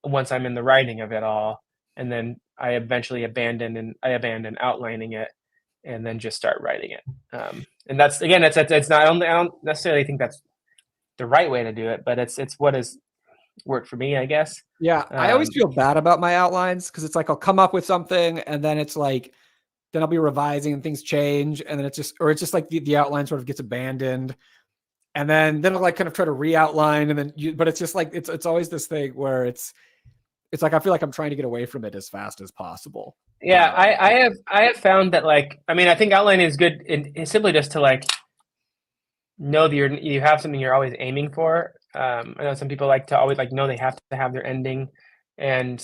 Speaker 2: once I'm in the writing of it all, and then I eventually abandon outlining it, and then just start writing it. And that's, again, it's not only, I don't necessarily think that's the right way to do it, but it's what has worked for me, I guess.
Speaker 1: Yeah, I always feel bad about my outlines because it's like I'll come up with something and then it's like, then I'll be revising and things change, and then it's just like the outline sort of gets abandoned, and then I'll like kind of try to re-outline, and then but it's just like it's always this thing where it's like I feel like I'm trying to get away from it as fast as possible.
Speaker 2: Yeah, I have found that, like, I mean, I think outlining is good it's simply just to like know that you have something you're always aiming for. I know some people like to always like know they have to have their ending, and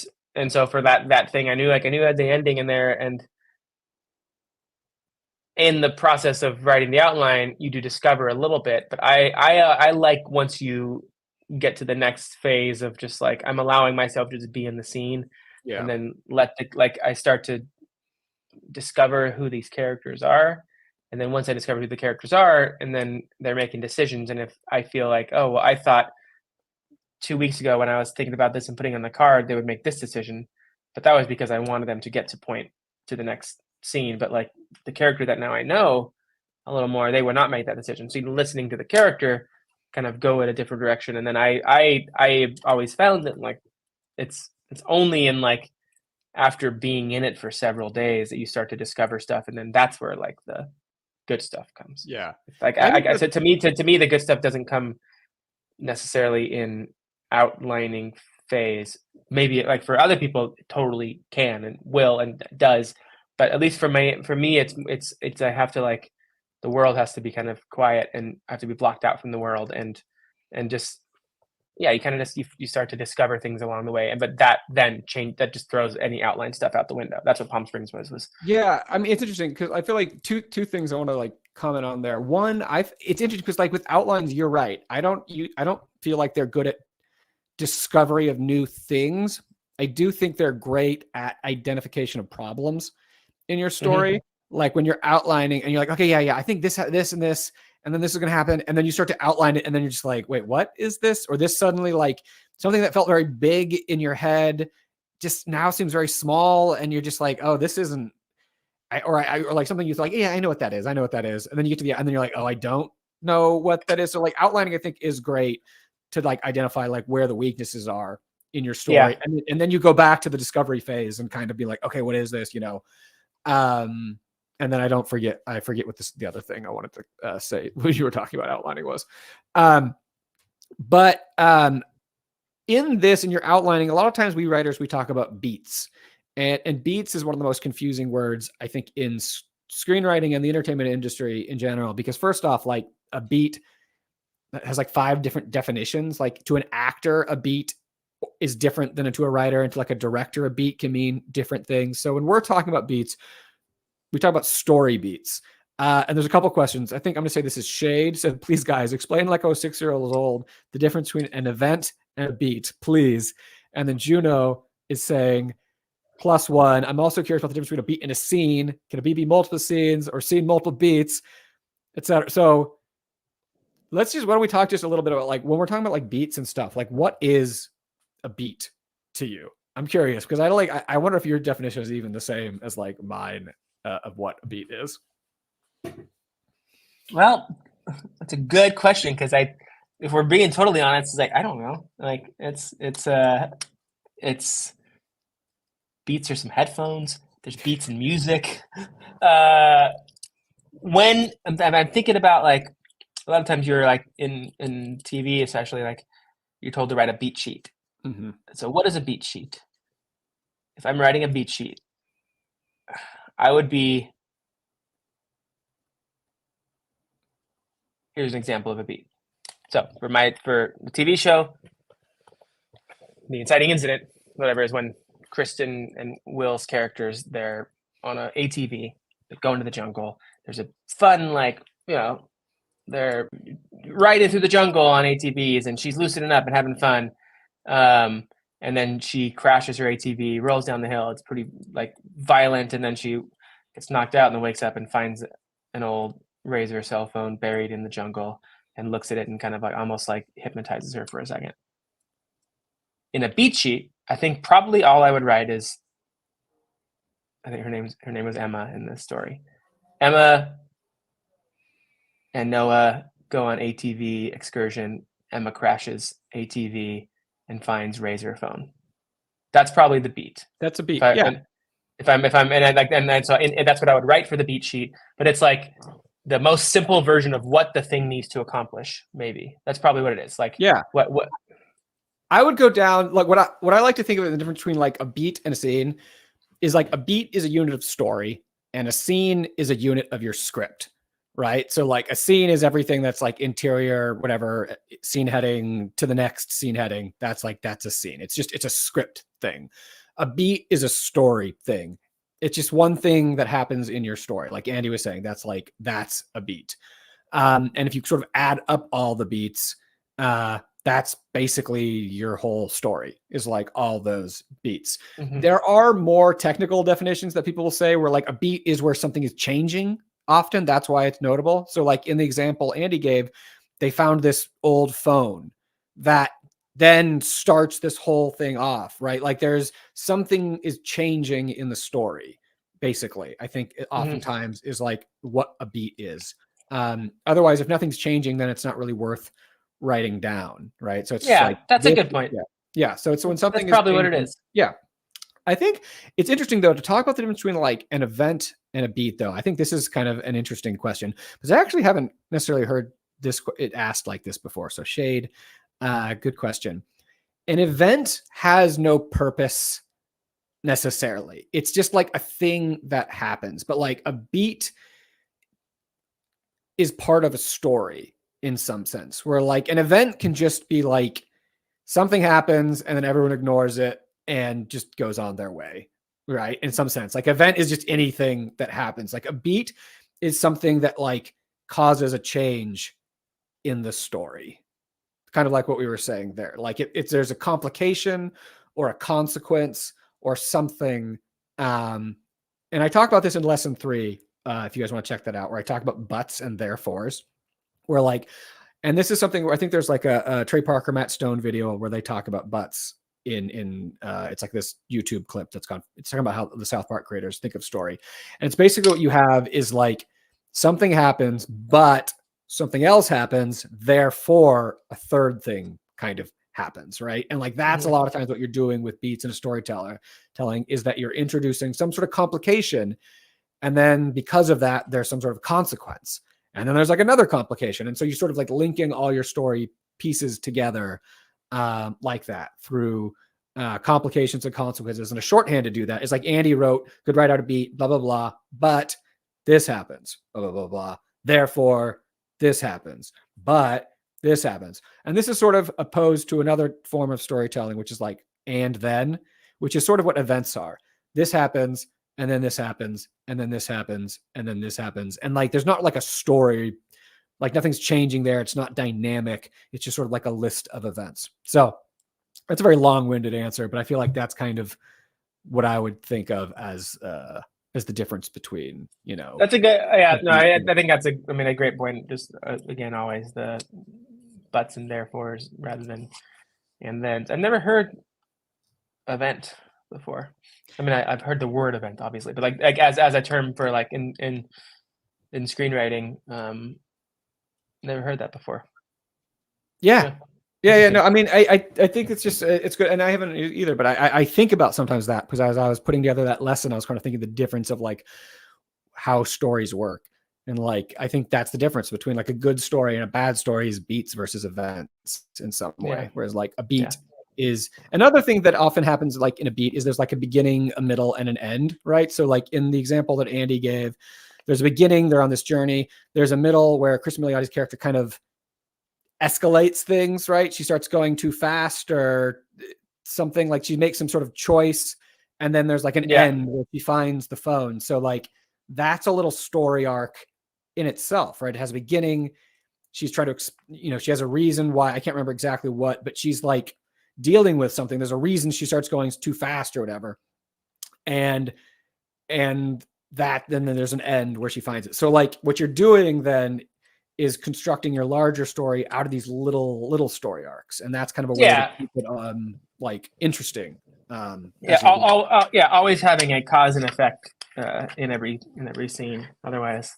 Speaker 2: so for that thing, I knew I had the ending in there, and in the process of writing the outline, you do discover a little bit. But I like, once you get to the next phase of just like I'm allowing myself to just be in the scene, and then I start to discover who these characters are. And then once I discover who the characters are, and then they're making decisions, and if I feel like, oh, well, I thought 2 weeks ago when I was thinking about this and putting on the card, they would make this decision, but that was because I wanted them to get to the next scene. But like the character that now I know a little more, they would not make that decision. So listening to the character kind of go in a different direction. And then I always found that like it's only in like after being in it for several days that you start to discover stuff, and then that's where like the good stuff comes.
Speaker 1: Yeah,
Speaker 2: like I said, to me the good stuff doesn't come necessarily in outlining phase. Maybe like for other people it totally can and will and does, but at least for me it's I have to, like, the world has to be kind of quiet, and I have to be blocked out from the world, and just, yeah, you kind of just you start to discover things along the way, but that just throws any outline stuff out the window. That's what Palm Springs was.
Speaker 1: Yeah, I mean, it's interesting because I feel like two things I want to like comment on there. One, it's interesting because like with outlines, you're right. I don't feel like they're good at discovery of new things. I do think they're great at identification of problems in your story. Like when you're outlining and you're like, okay, yeah, I think this and this, and then this is going to happen. And then you start to outline it, and then you're just like, wait, what is this? Or this suddenly, like something that felt very big in your head just now seems very small. And you're just like, oh, this isn't, or like something you thought, like, yeah, I know what that is. And then you get to and then you're like, oh, I don't know what that is. So like outlining, I think, is great to like identify like where the weaknesses are in your story. Yeah. And then you go back to the discovery phase and kind of be like, okay, what is this? And then I forget what the other thing I wanted to say when you were talking about outlining was. But in your outlining, a lot of times we writers, we talk about beats. And beats is one of the most confusing words, I think, in screenwriting and the entertainment industry in general. Because first off, like a beat has like 5 different definitions. Like to an actor, a beat is different than to a writer, and to like a director, a beat can mean different things. So when we're talking about beats, we talk about story beats. And there's a couple questions. I think I'm going to say this is Shade. So please, guys, explain like I was 6 years old, the difference between an event and a beat, please. And then Juno is saying, +1. I'm also curious about the difference between a beat and a scene. Can a beat be multiple scenes or scene multiple beats, etc.? So why don't we talk just a little bit about like when we're talking about like beats and stuff, like what is a beat to you? I'm curious because I wonder if your definition is even the same as like mine of what a beat is.
Speaker 2: Well, that's a good question because if we're being totally honest, it's like I don't know. Like it's beats or some headphones. There's beats and music. When I'm thinking about like a lot of times you're like in TV, especially like you're told to write a beat sheet.
Speaker 1: Mm-hmm.
Speaker 2: So what is a beat sheet? If I'm writing a beat sheet, I would be. Here's an example of a beat. So for the TV show, the inciting incident, whatever, is when Kristen and Will's characters, they're on a ATV, they go into the jungle. There's a fun, like, they're riding through the jungle on ATVs, and she's loosening up and having fun. And then she crashes her ATV, rolls down the hill. It's pretty like violent, and then she gets knocked out and then wakes up and finds an old Razor cell phone buried in the jungle and looks at it and kind of like almost like hypnotizes her for a second. In a beat sheet, I think probably all I would write is, I think her name was Emma in this story. Emma and Noah go on ATV excursion. Emma crashes ATV and finds Razor phone. That's probably the beat.
Speaker 1: That's a beat.
Speaker 2: Yeah.
Speaker 1: Yeah.
Speaker 2: And that's what I would write for the beat sheet. But it's like the most simple version of what the thing needs to accomplish. Maybe that's probably what it is. Like,
Speaker 1: Yeah.
Speaker 2: What
Speaker 1: I would go down like what I like to think of it, the difference between like a beat and a scene is like a beat is a unit of story and a scene is a unit of your script, right? So like a scene is everything that's like interior, whatever, scene heading to the next scene heading. That's a scene. It's a script thing. A beat is a story thing. It's just one thing that happens in your story. Like Andy was saying, that's a beat. And if you sort of add up all the beats, that's basically your whole story is like all those beats.
Speaker 2: Mm-hmm.
Speaker 1: There are more technical definitions that people will say where like a beat is where something is changing often. That's why it's notable. So like in the example Andy gave, they found this old phone that then starts this whole thing off, right? Like there's something is changing in the story. Basically, I think it oftentimes is like what a beat is. Otherwise, if nothing's changing, then it's not really worth writing down, right? So it's like
Speaker 2: that's a good point.
Speaker 1: Yeah. So it's when something
Speaker 2: that's probably
Speaker 1: is
Speaker 2: what it is.
Speaker 1: Yeah. I think it's interesting though to talk about the difference between like an event and a beat though. I think this is kind of an interesting question because I actually haven't necessarily heard it asked like this before. So Shade, good question. An event has no purpose necessarily. It's just like a thing that happens, but like a beat is part of a story in some sense, where like an event can just be like something happens and then everyone ignores it and just goes on their way, right? In some sense, like event is just anything that happens. Like a beat is something that like causes a change in the story, kind of like what we were saying there. Like it's there's a complication or a consequence or something. And I talk about this in lesson 3. If you guys want to check that out, where I talk about buts and therefores, where like, and this is something where I think there's like a Trey Parker, Matt Stone video where they talk about buts in it's like this YouTube clip it's talking about how the South Park creators think of story. And it's basically what you have is like something happens, but something else happens. Therefore a third thing kind of happens, right? And like, that's a lot of times what you're doing with beats and a storytelling is that you're introducing some sort of complication. And then because of that, there's some sort of consequence. And then there's like another complication. And so you're sort of like linking all your story pieces together like that through complications and consequences. And a shorthand to do that is like Andy wrote, could write out a beat, blah, blah, blah. But this happens, blah, blah, blah, blah. Therefore, this happens. But this happens. And this is sort of opposed to another form of storytelling, which is like, and then, which is sort of what events are. This happens, and then this happens, and then this happens, and then this happens. And like, there's not like a story, like nothing's changing there. It's not dynamic. It's just sort of like a list of events. So that's a very long-winded answer, but I feel like that's kind of what I would think of as the difference between,
Speaker 2: That's a good, yeah, no, I think that's a great point. Just again, always the buts and therefores rather than, and then I've never heard event before. I mean, I've heard the word event obviously, but like as a term for like in in screenwriting. Never heard that before.
Speaker 1: Yeah. No, I mean, I think it's just, it's good. And I haven't either, but I think about sometimes that, because as I was putting together that lesson, I was kind of thinking the difference of like how stories work. And like, I think that's the difference between like a good story and a bad story is beats versus events in some way. Whereas like a beat is another thing that often happens like in a beat is there's like a beginning, a middle, and an end, right? So like in the example that Andy gave, there's a beginning, they're on this journey. There's a middle where Chris Miliotti's character kind of escalates things, right? She starts going too fast or something, like she makes some sort of choice. And then there's like an end where she finds the phone. So like that's a little story arc in itself, right? It has a beginning. She's trying to, she has a reason why, I can't remember exactly what, but she's like dealing with something. There's a reason she starts going too fast or whatever. And that, then there's an end where she finds it. So like what you're doing then is constructing your larger story out of these little story arcs. And that's kind of a way to keep it like interesting.
Speaker 2: Always having a cause and effect in every scene. Otherwise,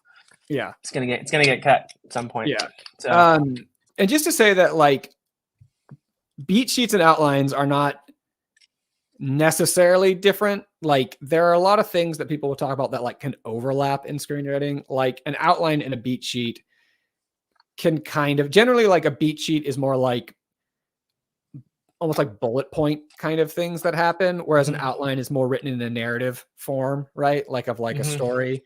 Speaker 2: it's gonna get cut at some point. So.
Speaker 1: And just to say that like beat sheets and outlines are not necessarily different. Like there are a lot of things that people will talk about that like can overlap in screenwriting. Like an outline and a beat sheet can kind of, generally like a beat sheet is more like almost like bullet point kind of things that happen, whereas an outline is more written in a narrative form, right? Like of like a story.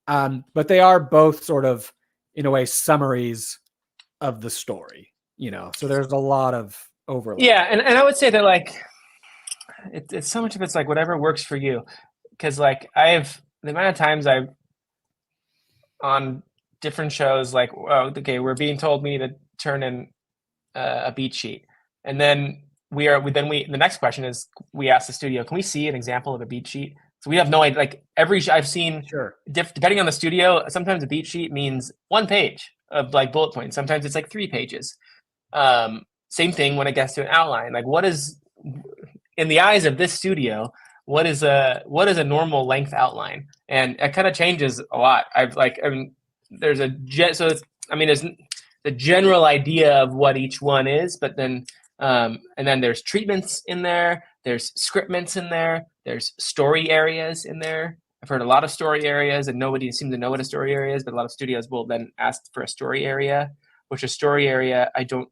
Speaker 1: But they are both sort of in a way summaries of the story, so there's a lot of overlap.
Speaker 2: And I would say that like it's so much of it's like whatever works for you, because like the amount of times I've on different shows like, oh, okay, we're being told we need to turn in a beat sheet, and then the next question is we ask the studio, can we see an example of a beat sheet? So we have no idea. Like I've seen, depending on the studio, sometimes a beat sheet means 1 page of like bullet points. Sometimes it's like 3 pages. Same thing when it gets to an outline. Like what is, in the eyes of this studio, what is a normal length outline? And it kind of changes a lot. There's there's the general idea of what each one is, but then and then there's treatments in there, there's scriptments in there, there's story areas in there. I've heard a lot of story areas, and nobody seems to know what a story area is, but a lot of studios will then ask for a story area, which a story area I don't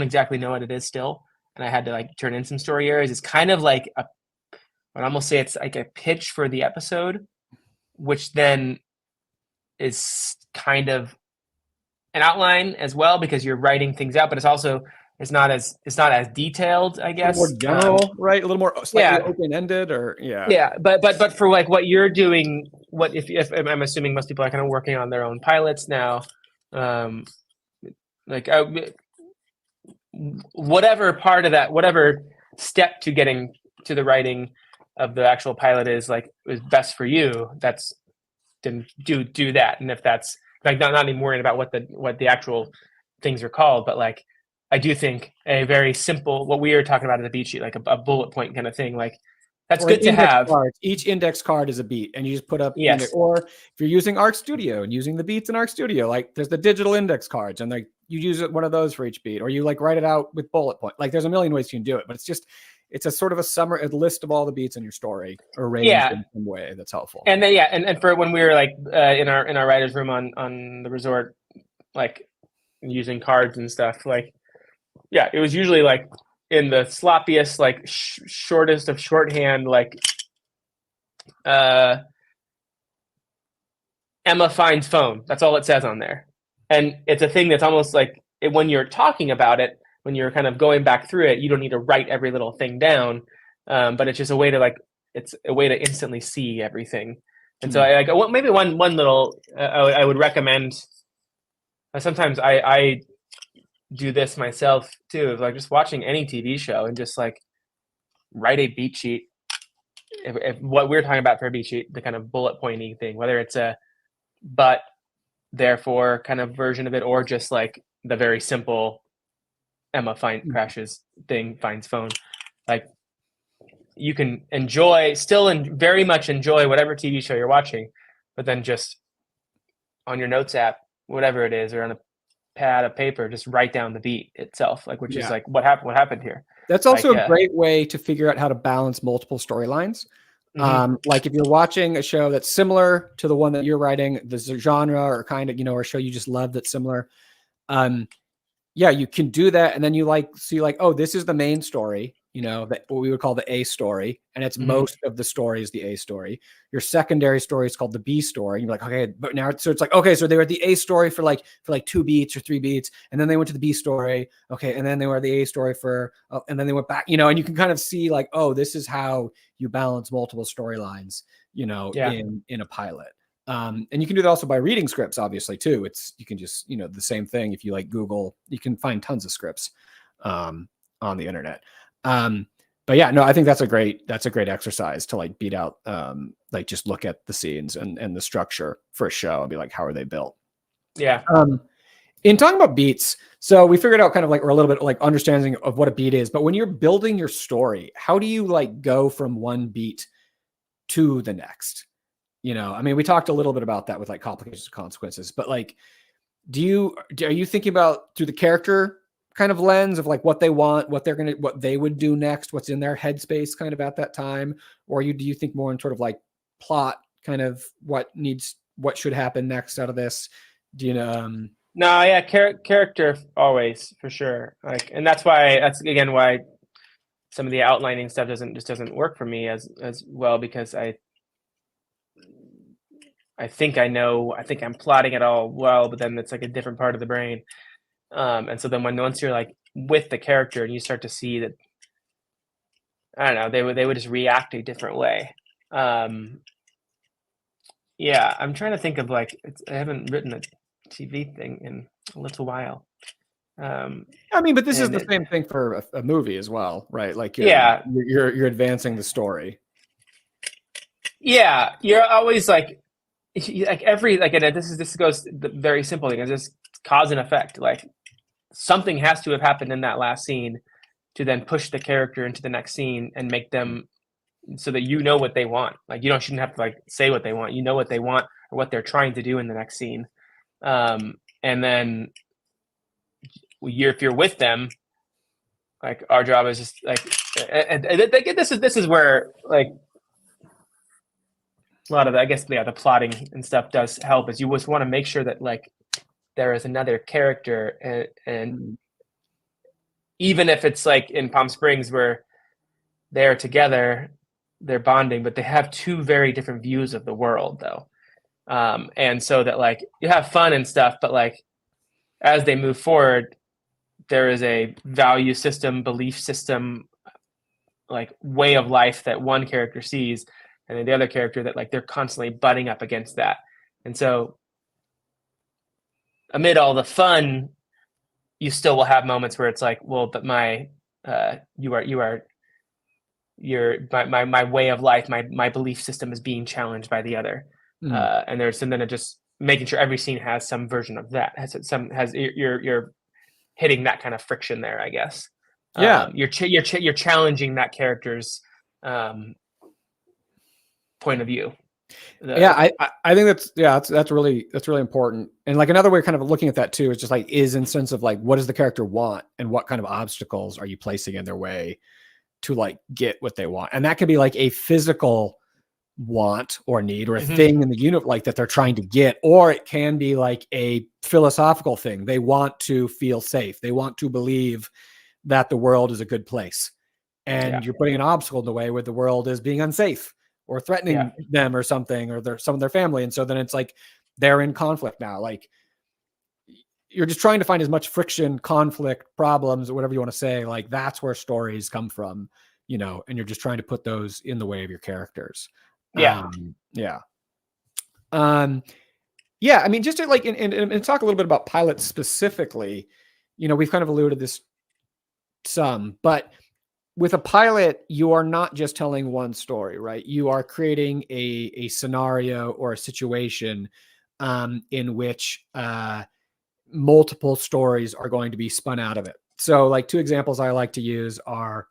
Speaker 2: exactly know what it is still, and I had to like turn in some story areas. It's kind of like I'd almost say it's like a pitch for the episode, which then is kind of an outline as well, because you're writing things out, but it's not as detailed, I guess.
Speaker 1: A little more general, right? A little more slightly open-ended, or
Speaker 2: but for like what you're doing, what if I'm assuming most people are kind of working on their own pilots now, whatever part of that, whatever step to getting to the writing of the actual pilot is best for you, then do that. And if that's like not even worrying about what the actual things are called, but like I do think a very simple, what we were talking about in the beat sheet, like a bullet point kind of thing, like that's good to have.
Speaker 1: Cards. Each index card is a beat, and you just put up. Or if you're using Arc Studio and using the beats in Arc Studio, like there's the digital index cards, and like you use one of those for each beat, or you like write it out with bullet point. Like there's a million ways you can do it, but it's a sort of a list of all the beats in your story arranged in some way that's helpful.
Speaker 2: And then and for when we were like in our writer's room on the resort, like using cards and stuff, like it was usually like in the sloppiest, like shortest of shorthand, like Emma finds phone. That's all it says on there. And it's a thing that's almost like when you're talking about it, when you're kind of going back through it, you don't need to write every little thing down. But it's just a way to it's a way to instantly see everything. And so maybe one little, I would recommend, sometimes I do this myself too, like just watching any TV show and just like write a beat sheet. If what we're talking about for a beat sheet, the kind of bullet pointy thing, whether it's a but therefore kind of version of it, or just like the very simple Emma crashes thing, finds phone. Like you can very much enjoy whatever TV show you're watching, but then just on your notes app, whatever it is, or on a pad of paper, just write down the beat itself, like, which is like, what happened here.
Speaker 1: That's also a great way to figure out how to balance multiple storylines. Like if you're watching a show that's similar to the one that you're writing, the genre or kind of, you know, or a show you just love that's similar. Yeah, you can do that. And then you like, see like, oh, this is the main story, you know, that what we would call the A story. And it's most of the story is the A story. Your secondary story is called the B story. You're like, okay, but now, so it's like, okay, so they were at the A story for like 2 beats or 3 beats. And then they went to the B story. Okay. And then they were at the A story for, and then they went back, you know, and you can kind of see like, oh, this is how you balance multiple storylines, you know, in a pilot. And you can do that also by reading scripts, obviously, too. You can just, you know, the same thing. If you like Google, you can find tons of scripts on the internet. But yeah, no, I think that's a great exercise to like beat out, like just look at the scenes and the structure for a show and be like, how are they built?
Speaker 2: Yeah.
Speaker 1: In talking about beats, so we figured out kind of like, or a little bit like understanding of what a beat is, but when you're building your story, how do you like go from one beat to the next? You know, I mean, we talked a little bit about that with like complications and consequences, but like, are you thinking about through the character kind of lens of like what they want, what they would do next, what's in their headspace kind of at that time? Or do you think more in sort of like plot kind of what should happen next out of this? Do you know?
Speaker 2: No, yeah, character always, for sure. Like, and that's again why some of the outlining stuff doesn't work for me as well, because I think I'm plotting it all well, but then it's like a different part of the brain. And so then once you're like with the character and you start to see that, I don't know, they would just react a different way. Yeah, I'm trying to think of like, I haven't written a TV thing in a little while.
Speaker 1: I mean, but this is the same thing for a movie as well, right? Like, you're advancing the story.
Speaker 2: Yeah, you're always like and this goes the very simple thing is just cause and effect. Like something has to have happened in that last scene to then push the character into the next scene and make them so that you know what they want. Like you shouldn't have to like say what they want. You know what they want or what they're trying to do in the next scene. And then if you're with them, like our job is just like, and this is where like a lot of the plotting and stuff does help, is you just want to make sure that like there is another character and even if it's like in Palm Springs where they're together, they're bonding, but they have two very different views of the world though. And so that like you have fun and stuff, but like as they move forward, there is a value system, belief system, like way of life that one character sees, and then the other character that like they're constantly butting up against that. And so amid all the fun, you still will have moments where it's like, well, but my way of life, my belief system is being challenged by the other. And then it just making sure every scene has some version of that, you're hitting that kind of friction there, I guess.
Speaker 1: Yeah.
Speaker 2: You're challenging that character's point of view.
Speaker 1: I think that's really important. And like another way of kind of looking at that too is just like in sense of like, what does the character want and what kind of obstacles are you placing in their way to like get what they want? And that can be like a physical want or need or a thing in the unit like that they're trying to get, or it can be like a philosophical thing. They want to feel safe. They want to believe that the world is a good place. And you're putting an obstacle in the way where the world is being unsafe or threatening them or something, or some of their family. And so then it's like, they're in conflict now. Like you're just trying to find as much friction, conflict, problems, or whatever you want to say. Like that's where stories come from, you know, and you're just trying to put those in the way of your characters. I mean, just to like, and talk a little bit about pilots specifically, you know, we've kind of alluded to this some, but with a pilot, you are not just telling one story, right? You are creating a scenario or a situation in which multiple stories are going to be spun out of it. So like 2 examples I like to use are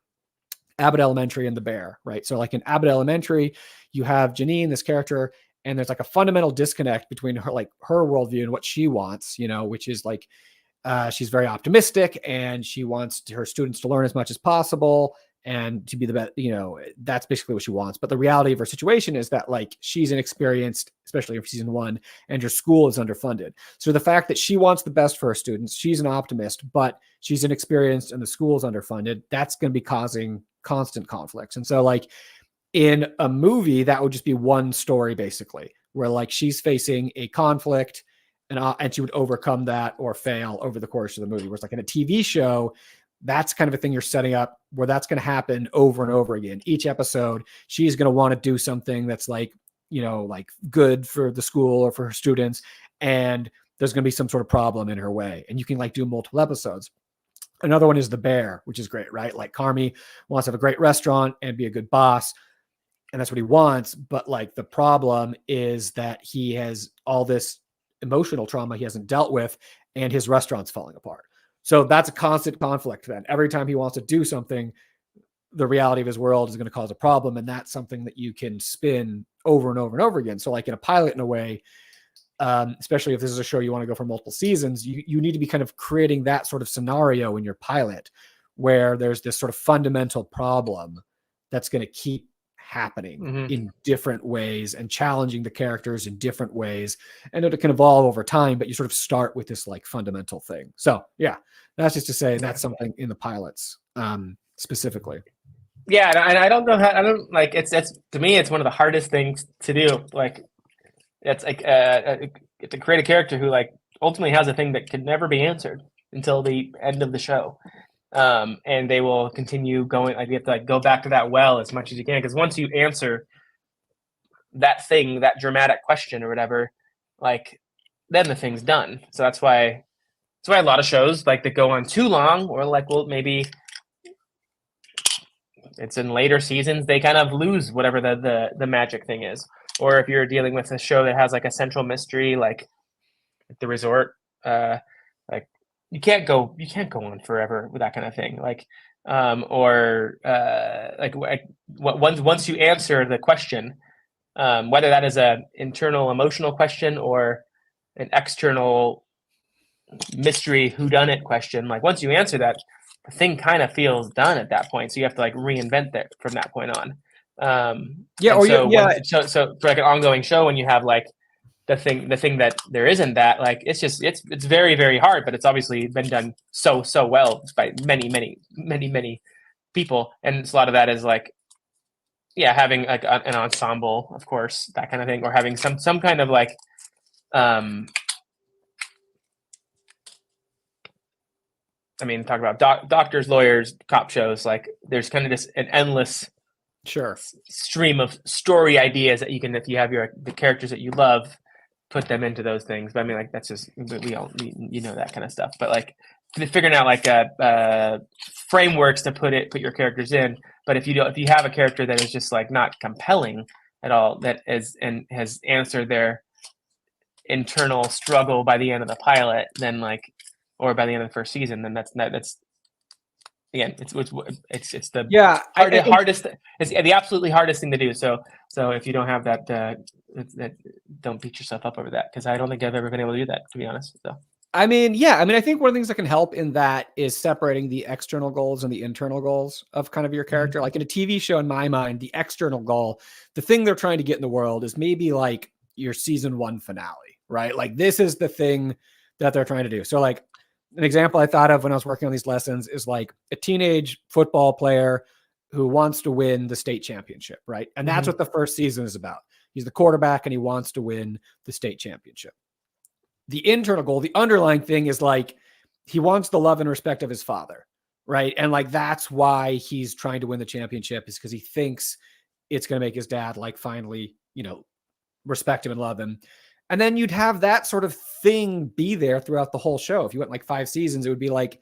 Speaker 1: Abbott Elementary and The Bear, right? So like in Abbott Elementary, you have Janine, this character, And there's like a fundamental disconnect between her, like her worldview and what she wants, which is like, she's very optimistic and she wants her students to learn as much as possible and to be the best, that's basically what she wants. But the reality of her situation is that like she's inexperienced, especially in season 1, and her school is underfunded. So the fact that she wants the best for her students, she's an optimist, but she's inexperienced and the school is underfunded, that's going to be causing constant conflicts. And so like in a movie, that would just be one story basically, where like she's facing a conflict and she would overcome that or fail over the course of the movie. Whereas like in a TV show, that's kind of a thing you're setting up where that's going to happen over and over again. Each episode, she's going to want to do something that's like, like good for the school or for her students. And there's going to be some sort of problem in her way. And you can like do multiple episodes. Another one is The Bear, which is great, right? Like Carmy wants to have a great restaurant and be a good boss. And that's what he wants. But like the problem is that he has all this emotional trauma he hasn't dealt with, and his restaurant's falling apart. So that's a constant conflict then. Every time he wants to do something, the reality of his world is going to cause a problem. And that's something that you can spin over and over and over again. So like in a pilot, in a way, especially if this is a show you want to go for multiple seasons, you need to be kind of creating that sort of scenario in your pilot where there's this sort of fundamental problem that's going to keep happening in different ways and challenging the characters in different ways. And it can evolve over time, but you sort of start with this like fundamental thing. So yeah, that's just to say that's something in the pilots specifically.
Speaker 2: Yeah. And I don't know how, I don't like, it's to me, it's one of the hardest things to do. Like it's like, to create a character who like ultimately has a thing that could never be answered until the end of the show. And they will continue going, like you have to like go back to that well as much as you can, because once you answer that thing, that dramatic question or whatever, like then the thing's done. So that's why a lot of shows like that go on too long, or like, well, maybe it's in later seasons, they kind of lose whatever the magic thing is. Or if you're dealing with a show that has like a central mystery, like The Resort, like you can't go on forever with that kind of thing. Like, once you answer the question, whether that is an internal emotional question or an external mystery whodunit question, like once you answer that, the thing kind of feels done at that point. So you have to like reinvent that from that point on. So for like an ongoing show, when you have like the thing that there isn't that, like it's very, very hard, but it's obviously been done so well by many people. And a lot of that is like, yeah, having like an ensemble, of course, that kind of thing, or having some kind of like, I mean, talk about doctors, lawyers, cop shows, like there's kind of just an endless stream of story ideas that you can, if you have the characters that you love, put them into those things. But I mean, like that's just, we all that kind of stuff. But like figuring out like frameworks to put your characters in. But if you have a character that is just like not compelling at all, that is and has answered their internal struggle by the end of the pilot, then like, or by the end of the first season, then that's again, it's the hardest. It's the absolutely hardest thing to do. So if you don't have that, don't beat yourself up over that, because I don't think I've ever been able to do that, to be honest. So
Speaker 1: I think one of the things that can help in that is separating the external goals and the internal goals of kind of your character. Like in a TV show, in my mind, the external goal, the thing they're trying to get in the world, is maybe like your season 1 finale, right? Like this is the thing that they're trying to do. So like an example I thought of when I was working on these lessons is like a teenage football player who wants to win the state championship, right? And that's what the first season is about. He's the quarterback and he wants to win the state championship. The internal goal, the underlying thing, is like he wants the love and respect of his father, right? And like that's why he's trying to win the championship, is because he thinks it's going to make his dad like finally, respect him and love him. And then you'd have that sort of thing be there throughout the whole show. If you went like 5 seasons, it would be like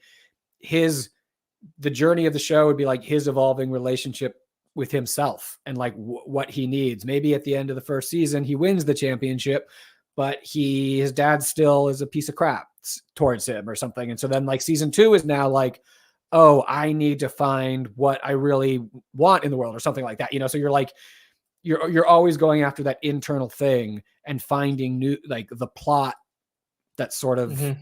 Speaker 1: the journey of the show would be like his evolving relationship with himself and like what he needs. Maybe at the end of the first season, he wins the championship, but his dad still is a piece of crap towards him or something. And so then like season 2 is now like, oh, I need to find what I really want in the world or something like that. So you're you're always going after that internal thing and finding new, like the plot that sort of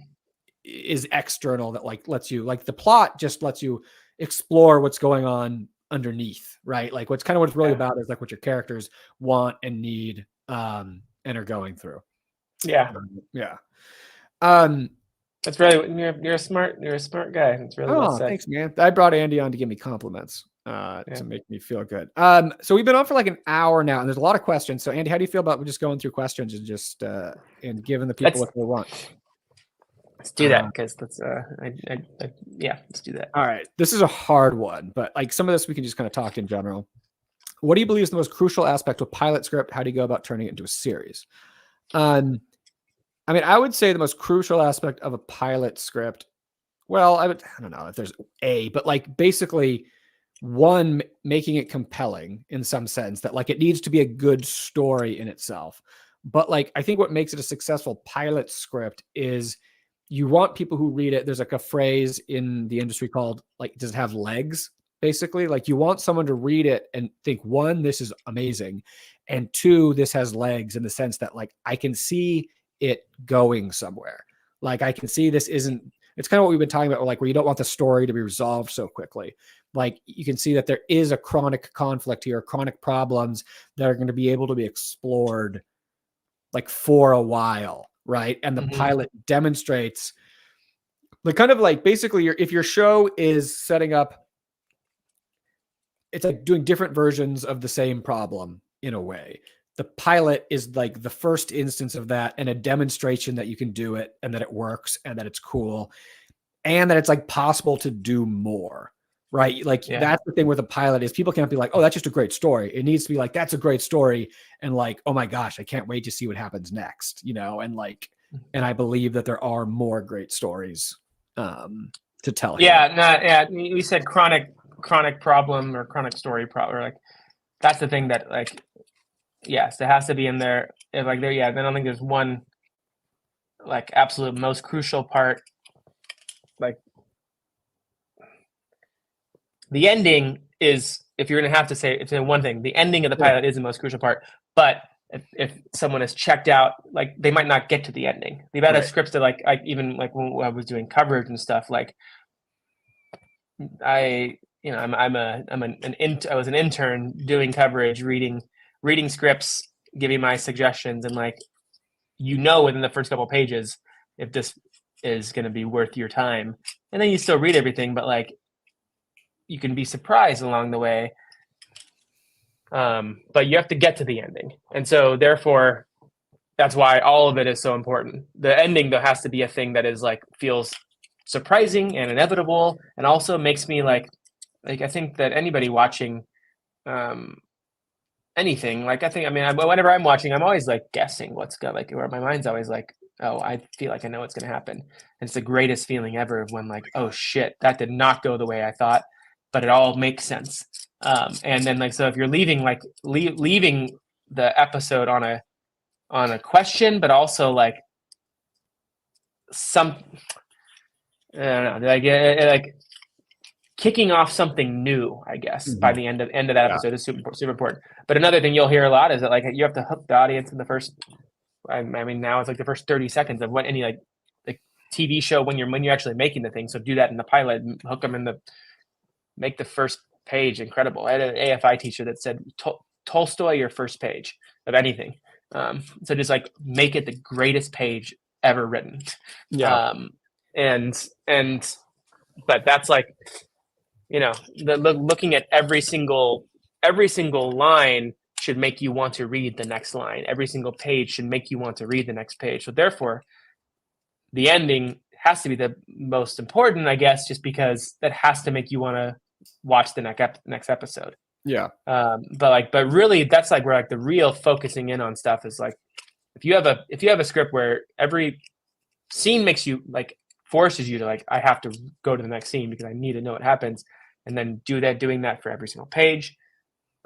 Speaker 1: is external, that like lets you, like the plot just lets you explore what's going on underneath, right? Like what's kind of what it's really about is like what your characters want and need and are going through.
Speaker 2: Yeah. That's really, you're a smart guy. It's really well said.
Speaker 1: Thanks, man. I brought Andy on to give me compliments to make me feel good. So we've been on for like an hour now, and there's a lot of questions. So Andy, how do you feel about just going through questions and just and giving the people what they want?
Speaker 2: Let's do that, because let's let's do that.
Speaker 1: All right, this is a hard one, but like some of this we can just kind of talk in general. What do you believe is the most crucial aspect of a pilot script? How do you go about turning it into a series? I mean, I would say the most crucial aspect of a pilot script, well, I don't know if there's but like basically one, making it compelling in some sense, that like it needs to be a good story in itself. But like, I think what makes it a successful pilot script is you want people who read it. There's like a phrase in the industry called like, does it have legs? Basically, like you want someone to read it and think, one, this is amazing. And two, this has legs in the sense that like, I can see it going somewhere. Like I can see this isn't, it's kind of what we've been talking about, like where you don't want the story to be resolved so quickly. Like you can see that there is a chronic conflict here, chronic problems that are going to be able to be explored like for a while. Right. And the pilot demonstrates like kind of like basically if your show is setting up, it's like doing different versions of the same problem in a way. The pilot is like the first instance of that, and a demonstration that you can do it and that it works and that it's cool and that it's like possible to do more, right? Like that's the thing with a pilot is people can't be like, oh, that's just a great story. It needs to be like, that's a great story. And like, oh my gosh, I can't wait to see what happens next, you know? And like, and I believe that there are more great stories to tell.
Speaker 2: We said chronic problem or chronic story problem, or like, that's the thing that like, yes, it has to be in there. If like there, I don't think there's one like absolute most crucial part. Like the ending is, if you're gonna have to say, it's one thing. The ending of the pilot is the most crucial part. But if someone is checked out, like they might not get to the ending. We've had scripts that like I even like when I was doing coverage and stuff. Like I was an intern doing coverage, reading scripts, giving my suggestions, and like, within the first couple of pages if this is going to be worth your time, and then you still read everything, but like you can be surprised along the way. But you have to get to the ending, and so therefore that's why all of it is so important. The ending though has to be a thing that is like feels surprising and inevitable, and also makes me like I think that anybody watching anything, like whenever I'm watching, I'm always like guessing what's going, like where my mind's always like, oh, I feel like I know what's going to happen. And it's the greatest feeling ever of when like, oh shit, that did not go the way I thought, but it all makes sense. And then like, so if you're leaving leaving the episode on a question, but also like some, I don't know, like kicking off something new, I guess, by the end of that episode is super important. But another thing you'll hear a lot is that like you have to hook the audience in the first. I mean, now it's like the first 30 seconds of what any like TV show when you're actually making the thing. So do that in the pilot, and hook them in make the first page incredible. I had an AFI teacher that said Tolstoy your first page of anything. So just like make it the greatest page ever written. But that's like, looking at every single line should make you want to read the next line. Every single page should make you want to read the next page. So therefore, the ending has to be the most important, I guess, just because that has to make you want to watch the next episode.
Speaker 1: Yeah.
Speaker 2: But really, that's like where like the real focusing in on stuff is like, if you have a script where every scene makes you like forces you to like, I have to go to the next scene because I need to know what happens, and then doing that for every single page,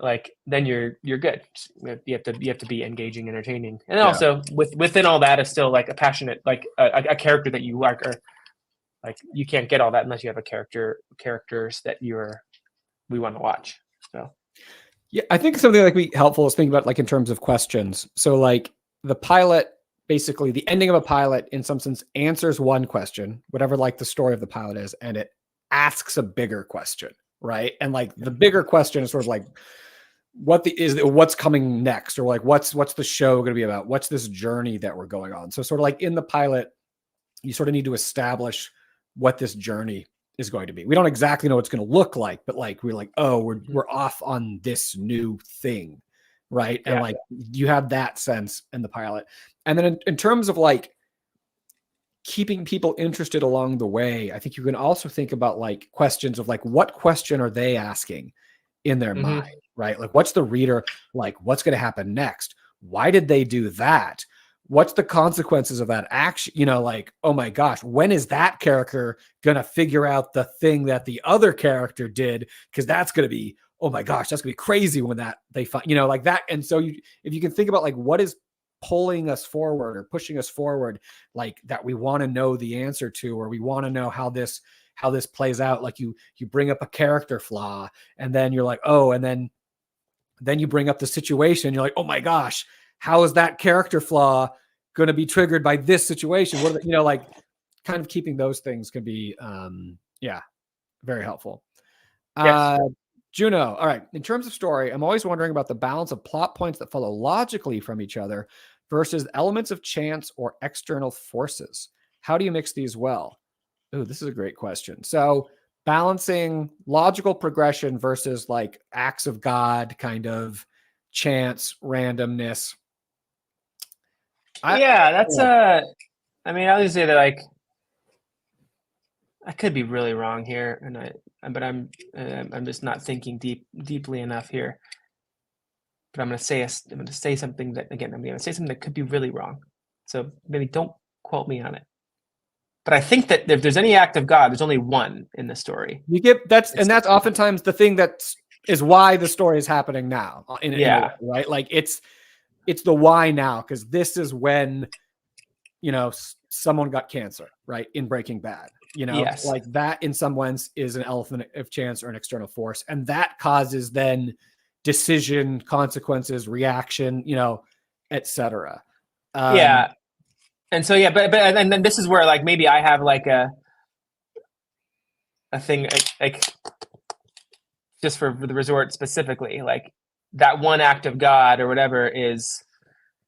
Speaker 2: like then you're good. You have to be engaging, entertaining, and also within all that is still like a passionate, like a character that you like, or like you can't get all that unless you have characters that we want to watch. So
Speaker 1: Yeah, I think something like be helpful is thinking about like in terms of questions. So like the pilot, basically the ending of a pilot in some sense answers one question, whatever like the story of the pilot is, and it asks a bigger question, right? And like the bigger question is sort of like what's coming next, or like what's the show going to be about? What's this journey that we're going on? So sort of like in the pilot, you sort of need to establish what this journey is going to be. We don't exactly know what it's going to look like, but like we're like, oh, we're off on this new thing, right? And like you have that sense in the pilot. And then in terms of like keeping people interested along the way, I think you can also think about like questions of like, what question are they asking in their mind, right? Like what's the reader like, what's going to happen next? Why did they do that? What's the consequences of that action? You know, like, oh my gosh, when is that character going to figure out the thing that the other character did? Because that's going to be, oh my gosh, that's going to be crazy when that they find, you know, like that. And so if you can think about like what is pulling us forward or pushing us forward, like that we want to know the answer to, or we want to know how this plays out. Like you bring up a character flaw, and then you're like, oh, and then you bring up the situation. You're like, oh my gosh, how is that character flaw going to be triggered by this situation? What are the, you know, like kind of keeping those things can be, very helpful.
Speaker 2: Yes.
Speaker 1: Juno. All right. In terms of story, I'm always wondering about the balance of plot points that follow logically from each other versus elements of chance or external forces. How do you mix these well? Oh, this is a great question. So balancing logical progression versus like acts of God, kind of chance, randomness.
Speaker 2: That's I mean, I would say that like I could be really wrong here, but I'm just not thinking deeply enough here. But I'm going to say something that again I'm going to say something that could be really wrong. So maybe don't quote me on it. But I think that if there's any act of God, there's only one in the story.
Speaker 1: You get that's oftentimes the thing that is why the story is happening now. In a way, right? Like it's the why now, because this is when, you know, someone got cancer, right? In Breaking Bad, you know, like that in some ways is an element of chance or an external force, and that causes then decision, consequences, reaction, you know, etc.
Speaker 2: And so but and then this is where like maybe I have like a thing like just for the resort specifically, like that one act of God or whatever is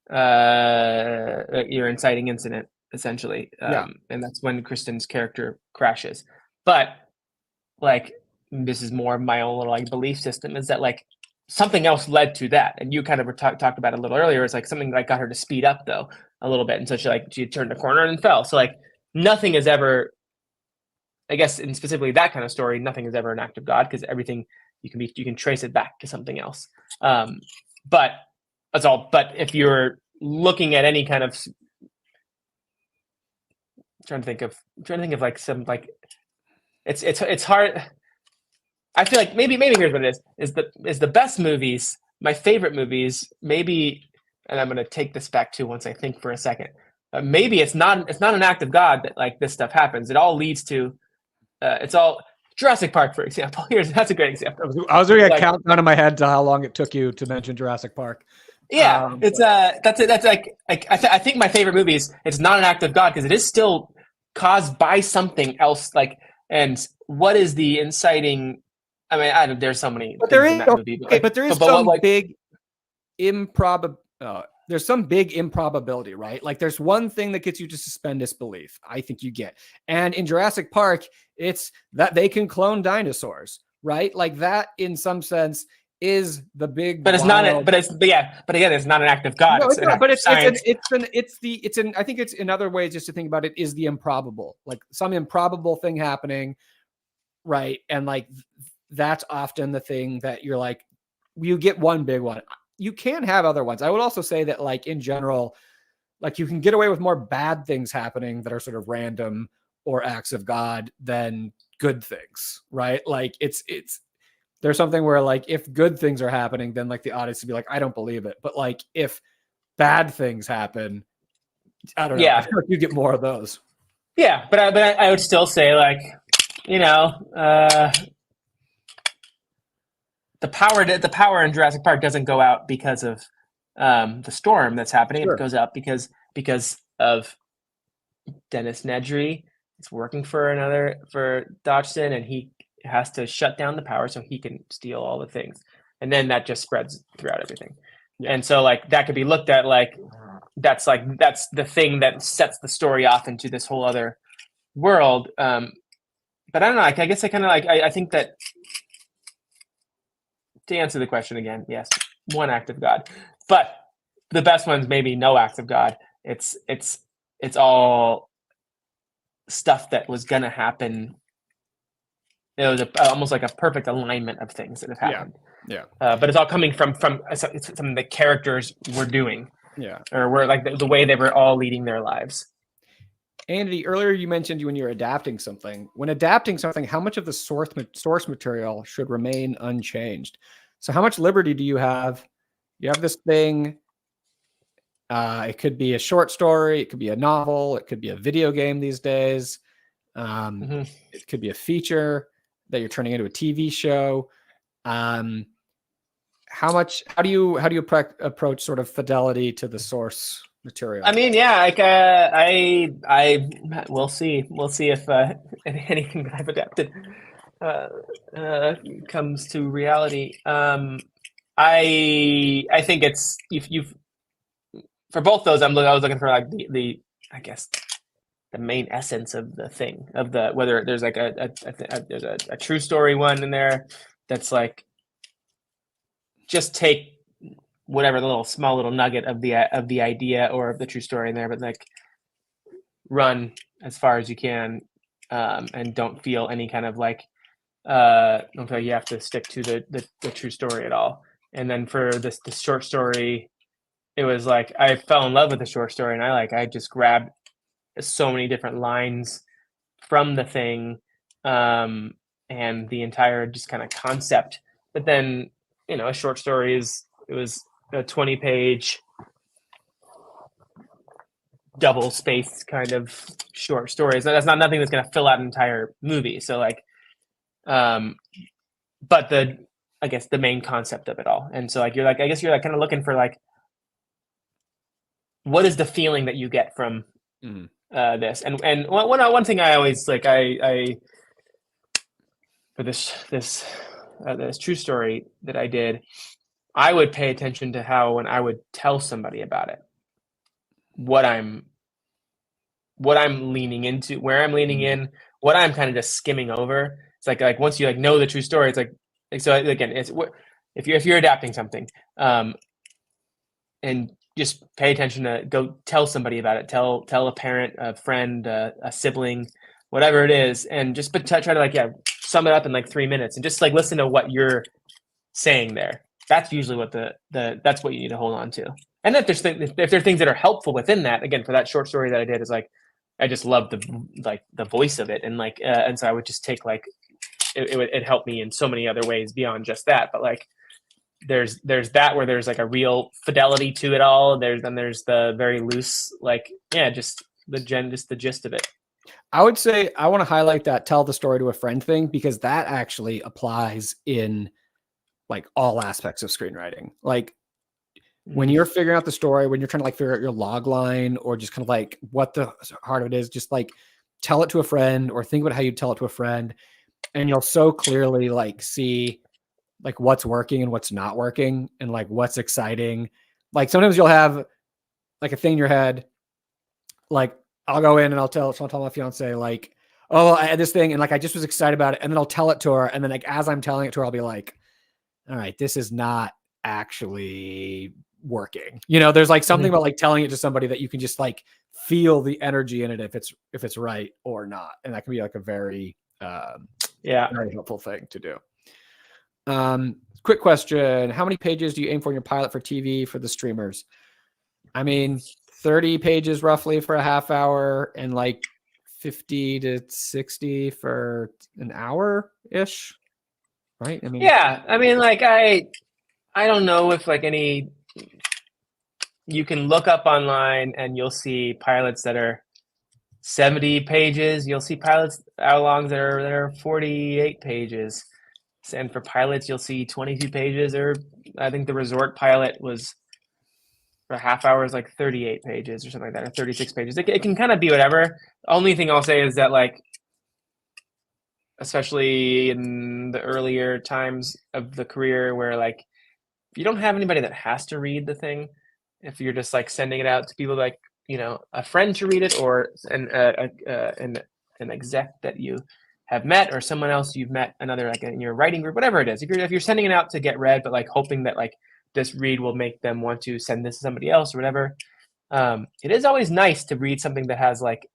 Speaker 2: your inciting incident essentially, and that's when Kristen's character crashes. But like this is more of my own little like belief system, is that like something else led to that, and you kind of talked about it a little earlier. It's like something that got her to speed up though a little bit, and so she turned the corner and fell. So like nothing is ever, I guess, in specifically that kind of story, nothing is ever an act of God, because everything you can trace it back to something else. But that's all. But if you're looking at any kind of, trying to think of like some like it's hard. I feel like maybe here's what it is the best movies, my favorite movies, maybe, and I'm going to take this back to once I think for a second. Maybe it's not an act of God that like this stuff happens. It all leads to it's all Jurassic Park, for example. That's a great example.
Speaker 1: I was doing a countdown in my head to how long it took you to mention Jurassic Park.
Speaker 2: Yeah, that's it. That's like I think my favorite movies, it's not an act of God because it is still caused by something else. Like, and what is the inciting? I mean, there's so many things in that movie.
Speaker 1: But there is some big improbable. There's some big improbability, right? Like there's one thing that gets you to suspend disbelief. I think you get, and in Jurassic Park, it's that they can clone dinosaurs, right? Like that, in some sense, is the big.
Speaker 2: But it's not. But again, it's not an act of God.
Speaker 1: No, it's not. But I think it's in other ways just to think about it is the improbable, like some improbable thing happening, right? And like that's often the thing that you're like, you get one big one. You can have other ones. I would also say that like in general, like you can get away with more bad things happening that are sort of random or acts of God than good things, right? Like it's there's something where like if good things are happening, then like the audience would be like, I don't believe it. But like if bad things happen, I don't know. I feel like you get more of those.
Speaker 2: Yeah, but I would still say like, you know, the power in Jurassic Park doesn't go out because of the storm that's happening.
Speaker 1: Sure.
Speaker 2: It goes out because of Dennis Nedry. It's working for Dodgson, and he has to shut down the power so he can steal all the things, and then that just spreads throughout everything.
Speaker 1: Yeah.
Speaker 2: And so like that could be looked at like that's the thing that sets the story off into this whole other world. But I don't know. I guess I kind of like I think that, to answer the question again, yes, one act of God, but the best ones maybe no act of God. It's all stuff that was gonna happen. It was almost like a perfect alignment of things that have happened.
Speaker 1: Yeah.
Speaker 2: But it's all coming from something the characters were doing.
Speaker 1: Yeah.
Speaker 2: Or were like the way they were all leading their lives.
Speaker 1: Andy, earlier you mentioned when you're adapting something. When adapting something, how much of the source material should remain unchanged? So how much liberty do you have? You have this thing. It could be a short story. It could be a novel. It could be a video game these days. It could be a feature that you're turning into a TV show. How do you approach sort of fidelity to the source material?
Speaker 2: I mean, yeah, like I we'll see if anything that I've adapted comes to reality. I think it's you've for both those. I was looking for like the I guess the main essence of the thing, of the whether there's like there's a true story one in there that's like just take whatever the small little nugget of the idea or of the true story in there, but like run as far as you can, and don't feel any kind of like don't feel like you have to stick to the true story at all. And then for this short story, it was like I fell in love with the short story, and I just grabbed so many different lines from the thing, and the entire just kind of concept. But then, a short story it was a 20-page double spaced kind of short stories. That's not nothing that's going to fill out an entire movie. So like, but I guess the main concept of it all. And so like, I guess you're like kind of looking for like, what is the feeling that you get from this? And one thing I always like, I for this true story that I did, I would pay attention to how when I would tell somebody about it, what I'm leaning into, where I'm leaning in, what I'm kind of just skimming over. It's like once you like know the true story, it's like so again, it's if you're adapting something, and just pay attention to go tell somebody about it, tell a parent, a friend, a sibling, whatever it is, and just try to like sum it up in like 3 minutes and just like listen to what you're saying there. That's usually what that's what you need to hold on to. And if there are things that are helpful within that, again, for that short story that I did, is like I just love the voice of it, and like and so I would just take like it helped me in so many other ways beyond just that. But like there's that where there's like a real fidelity to it all. There's the very loose just the gist of it.
Speaker 1: I would say I want to highlight that tell the story to a friend thing, because that actually applies in like all aspects of screenwriting. Like when you're figuring out the story, when you're trying to like figure out your log line or just kind of like what the heart of it is, just like tell it to a friend or think about how you tell it to a friend. And you'll so clearly like see like what's working and what's not working and like what's exciting. Like sometimes you'll have like a thing in your head. Like I'll go in and I'll tell my fiance like, oh, I had this thing and like I just was excited about it. And then I'll tell it to her. And then like as I'm telling it to her, I'll be like, all right, this is not actually working. There's like something about like telling it to somebody that you can just like feel the energy in it if it's right or not. And that can be like a very very helpful thing to do. Quick question. How many pages do you aim for in your pilot for TV for the streamers? I mean, 30 pages roughly for a half hour and like 50 to 60 for an hour ish. Right. I mean, like I don't know if like you can look up online and you'll see pilots that are 70 pages. You'll see pilots hour longs that are 48 pages.
Speaker 2: And for pilots, you'll see 22 pages, or I think the resort pilot was for half hour is like 38 pages or something like that, or 36 pages. It can kind of be whatever. The only thing I'll say is that, like, especially in the earlier times of the career where, like, you don't have anybody that has to read the thing, if you're just like sending it out to people, like, you know, a friend to read it, or an exec that you have met, or someone else you've met, another, like, in your writing group, whatever it is. If you're sending it out to get read, but like hoping that like this read will make them want to send this to somebody else or whatever, it is always nice to read something that has like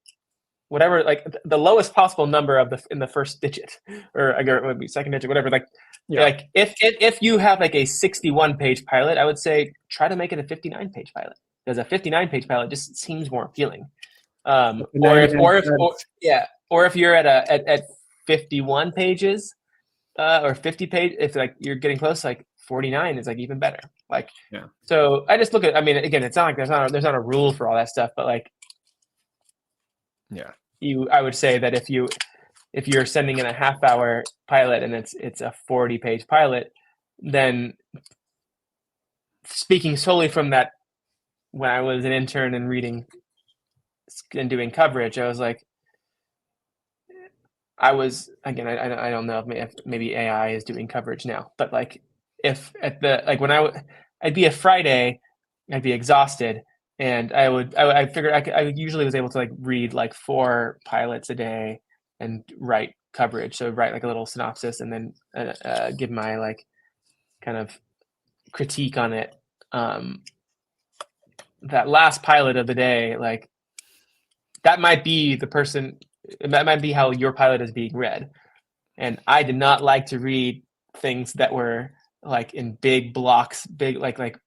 Speaker 2: whatever, like the lowest possible number of in the first digit, or I guess it would be second digit, whatever. Like,
Speaker 1: Yeah.
Speaker 2: like if you have like a 61 page pilot, I would say try to make it a 59 page pilot, because a 59 page pilot just seems more appealing. Or if you're at 51 pages, or 50 page, if like you're getting close, like 49 is like even better. Like,
Speaker 1: Yeah.
Speaker 2: So I just look at, I mean, again, it's not like there's not a rule for all that stuff, but like,
Speaker 1: Yeah.
Speaker 2: I would say that if you're sending in a half hour pilot and it's a 40 page pilot, then, speaking solely from that, when I was an intern and reading and doing coverage, I was like, I don't know if maybe AI is doing coverage now, but like, if at the, like, when I'd be a Friday, I'd be exhausted, and I figured I usually was able to like read like 4 pilots a day and write coverage. So write like a little synopsis and then give my like kind of critique on it. That last pilot of the day, like, that might be that might be how your pilot is being read. And I did not like to read things that were like in big blocks, like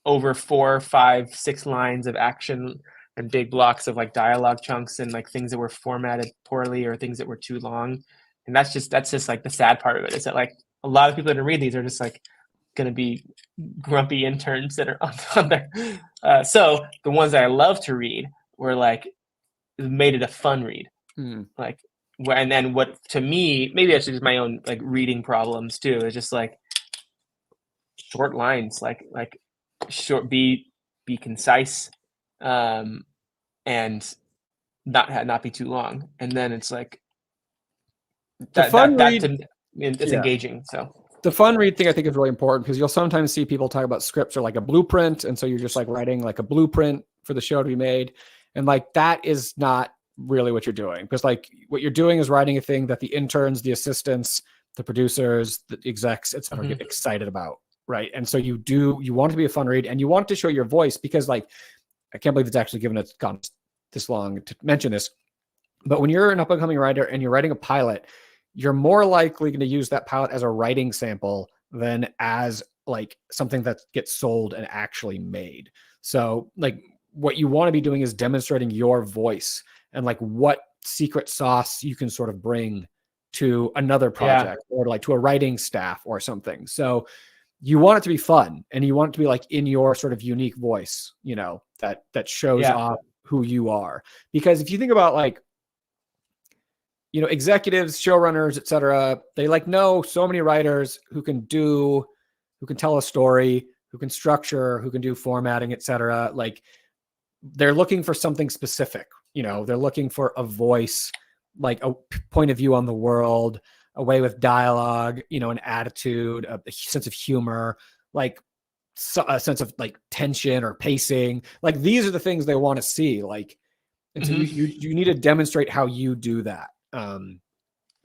Speaker 2: over 4, 5, 6 lines of action, and big blocks of like dialogue chunks, and like things that were formatted poorly, or things that were too long. And that's just like the sad part of it, is that like a lot of people that read these are just like going to be grumpy interns that are on there. So the ones that I love to read were like, made it a fun read. Like, and then what, to me, maybe that's just my own like reading problems too, is just like short lines, like short, be concise, and not be too long. And then it's like it's engaging. So
Speaker 1: the fun read thing I think is really important, because you'll sometimes see people talk about scripts or like a blueprint, and so you're just like writing like a blueprint for the show to be made, and like that is not really what you're doing, because like what you're doing is writing a thing that the interns, the assistants, the producers, the execs, etc. get excited about, right? And so you want it to be a fun read, and you want it to show your voice, because like, I can't believe it's actually gone this long to mention this, but when you're an up and coming writer and you're writing a pilot, you're more likely going to use that pilot as a writing sample than as like something that gets sold and actually made. So like, what you want to be doing is demonstrating your voice and like what secret sauce you can sort of bring to another project, or like to a writing staff or something. So you want it to be fun, and you want it to be like in your sort of unique voice, you know, that shows off who you are. Because if you think about like, you know, executives, showrunners, etc., they like know so many writers who can tell a story, who can structure, who can do formatting, etc. Like, they're looking for something specific, you know, they're looking for a voice, like a point of view on the world, a way with dialogue, you know, an attitude, a sense of humor, like a sense of like tension or pacing. Like, these are the things they want to see. Like, and so you need to demonstrate how you do that. And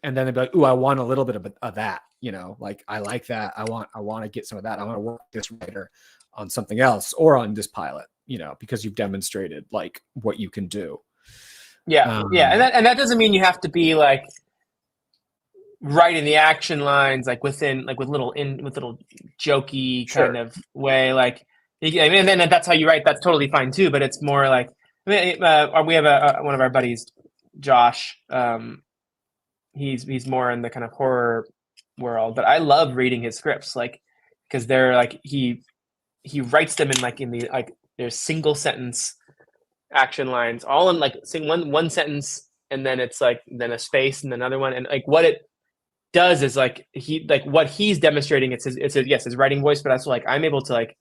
Speaker 1: then they'd be like, "Ooh, I want a little bit of that, you know, like I like that. I want to get some of that. I want to work with this writer on something else, or on this pilot, you know, because you've demonstrated like what you can do."
Speaker 2: Yeah. And that doesn't mean you have to be like writing the action lines like with little jokey kind of way. Like, and then that's how you write. That's totally fine too. But it's more like, I mean, we have one of our buddies, Josh. He's more in the kind of horror world, but I love reading his scripts, like, because they're like, he writes them in the like, there's single sentence action lines, all in like one sentence, and then it's like, then a space and another one, and like does is like what he's demonstrating, it's his writing voice, but also like I'm able to like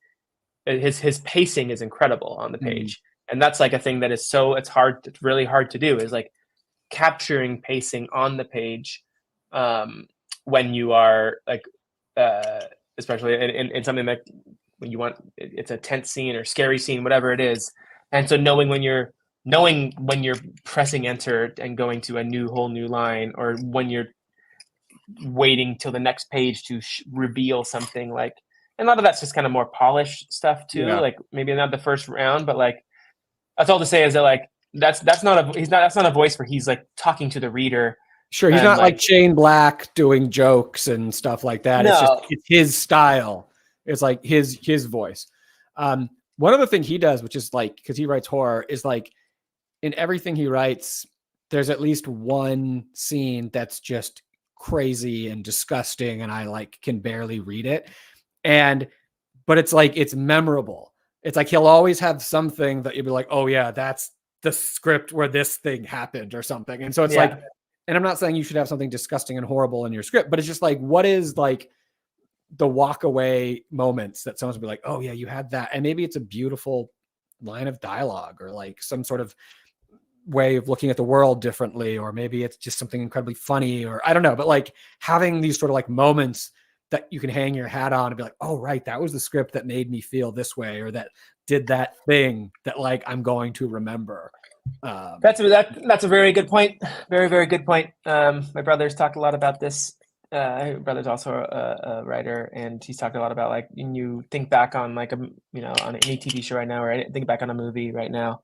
Speaker 2: his pacing is incredible on the page. And that's like a thing that is it's really hard to do, is like capturing pacing on the page when you are like especially in something like when you want it's a tense scene or scary scene, whatever it is. And so knowing when you're pressing enter and going to a whole new line, or when you're waiting till the next page to reveal something, like, and a lot of that's just kind of more polished stuff too.
Speaker 1: Yeah.
Speaker 2: Like maybe not the first round, but like that's all to say is that like that's not a voice where he's like talking to the reader.
Speaker 1: Sure, he's not like Shane Black doing jokes and stuff like that.
Speaker 2: No.
Speaker 1: It's his style. It's like his voice. One other thing he does, which is like, because he writes horror, is like in everything he writes, there's at least one scene that's just crazy and disgusting, and I like can barely read it. But it's like it's memorable. It's like he'll always have something that you'll be like, oh yeah, that's the script where this thing happened or something. And so it's like, and I'm not saying you should have something disgusting and horrible in your script, but it's just like, what is like the walk away moments that someone's will be like, oh yeah, you had that. And maybe it's a beautiful line of dialogue, or like some sort of way of looking at the world differently, or maybe it's just something incredibly funny, or I don't know, but like having these sort of like moments that you can hang your hat on and be like, oh right, that was the script that made me feel this way, or that did that thing that like I'm going to remember.
Speaker 2: That's a very good point. Very, very good point. My brother's talked a lot about this. My brother's also a writer, and he's talked a lot about like when you think back on like on any TV show right now, or think back on a movie right now,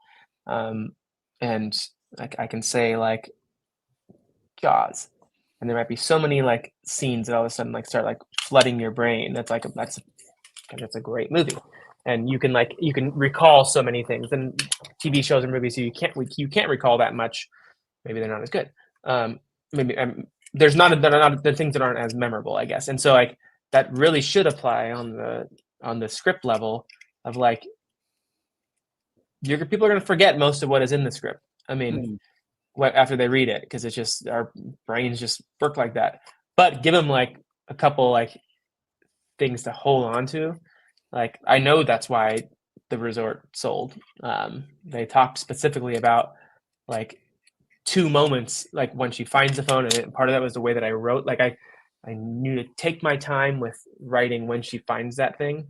Speaker 2: and like I can say like Jaws, and there might be so many like scenes that all of a sudden like start like flooding your brain. That's a great movie. And you can recall so many things, and TV shows and movies, so you can't recall that much. Maybe they're not as good. Maybe they're not the things that aren't as memorable, I guess. And so like that really should apply on the script level of like people are going to forget most of what is in the script. I mean, after they read it, because it's just our brains just work like that. But give them like a couple like things to hold on to. Like I know that's why the resort sold. They talked specifically about like 2 moments, like when she finds the phone, and part of that was the way that I wrote. Like I knew to take my time with writing when she finds that thing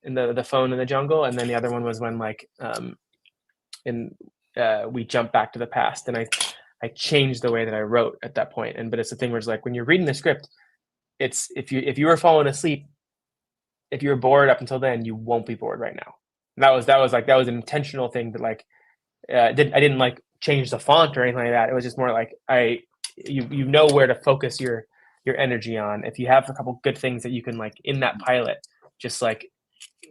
Speaker 2: in the phone in the jungle, and then the other one was when like we jump back to the past, and I changed the way that I wrote at that point. But it's the thing where it's like when you're reading the script, it's if you were falling asleep, if you were bored up until then, you won't be bored right now. And that was an intentional thing that like I didn't like change the font or anything like that. It was just more like you know where to focus your energy on. If you have a couple good things that you can like in that pilot, just like,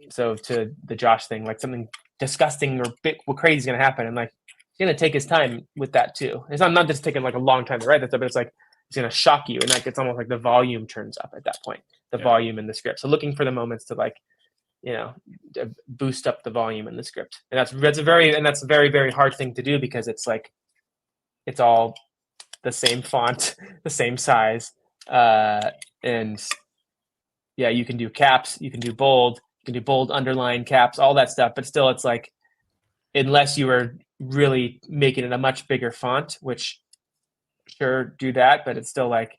Speaker 2: so to the Josh thing, like something disgusting or crazy is going to happen, and like he's going to take his time with that too. It's not just taking like a long time to write that stuff, but it's like it's going to shock you, and like it's almost like the volume turns up at that point, volume in the script. So looking for the moments to like boost up the volume in the script, and that's a very, very hard thing to do, because it's like it's all the same font, the same size, and yeah, you can do caps, you can do bold, underline, caps, all that stuff, but still it's like unless you were really making it a much bigger font, which sure, do that, but it's still like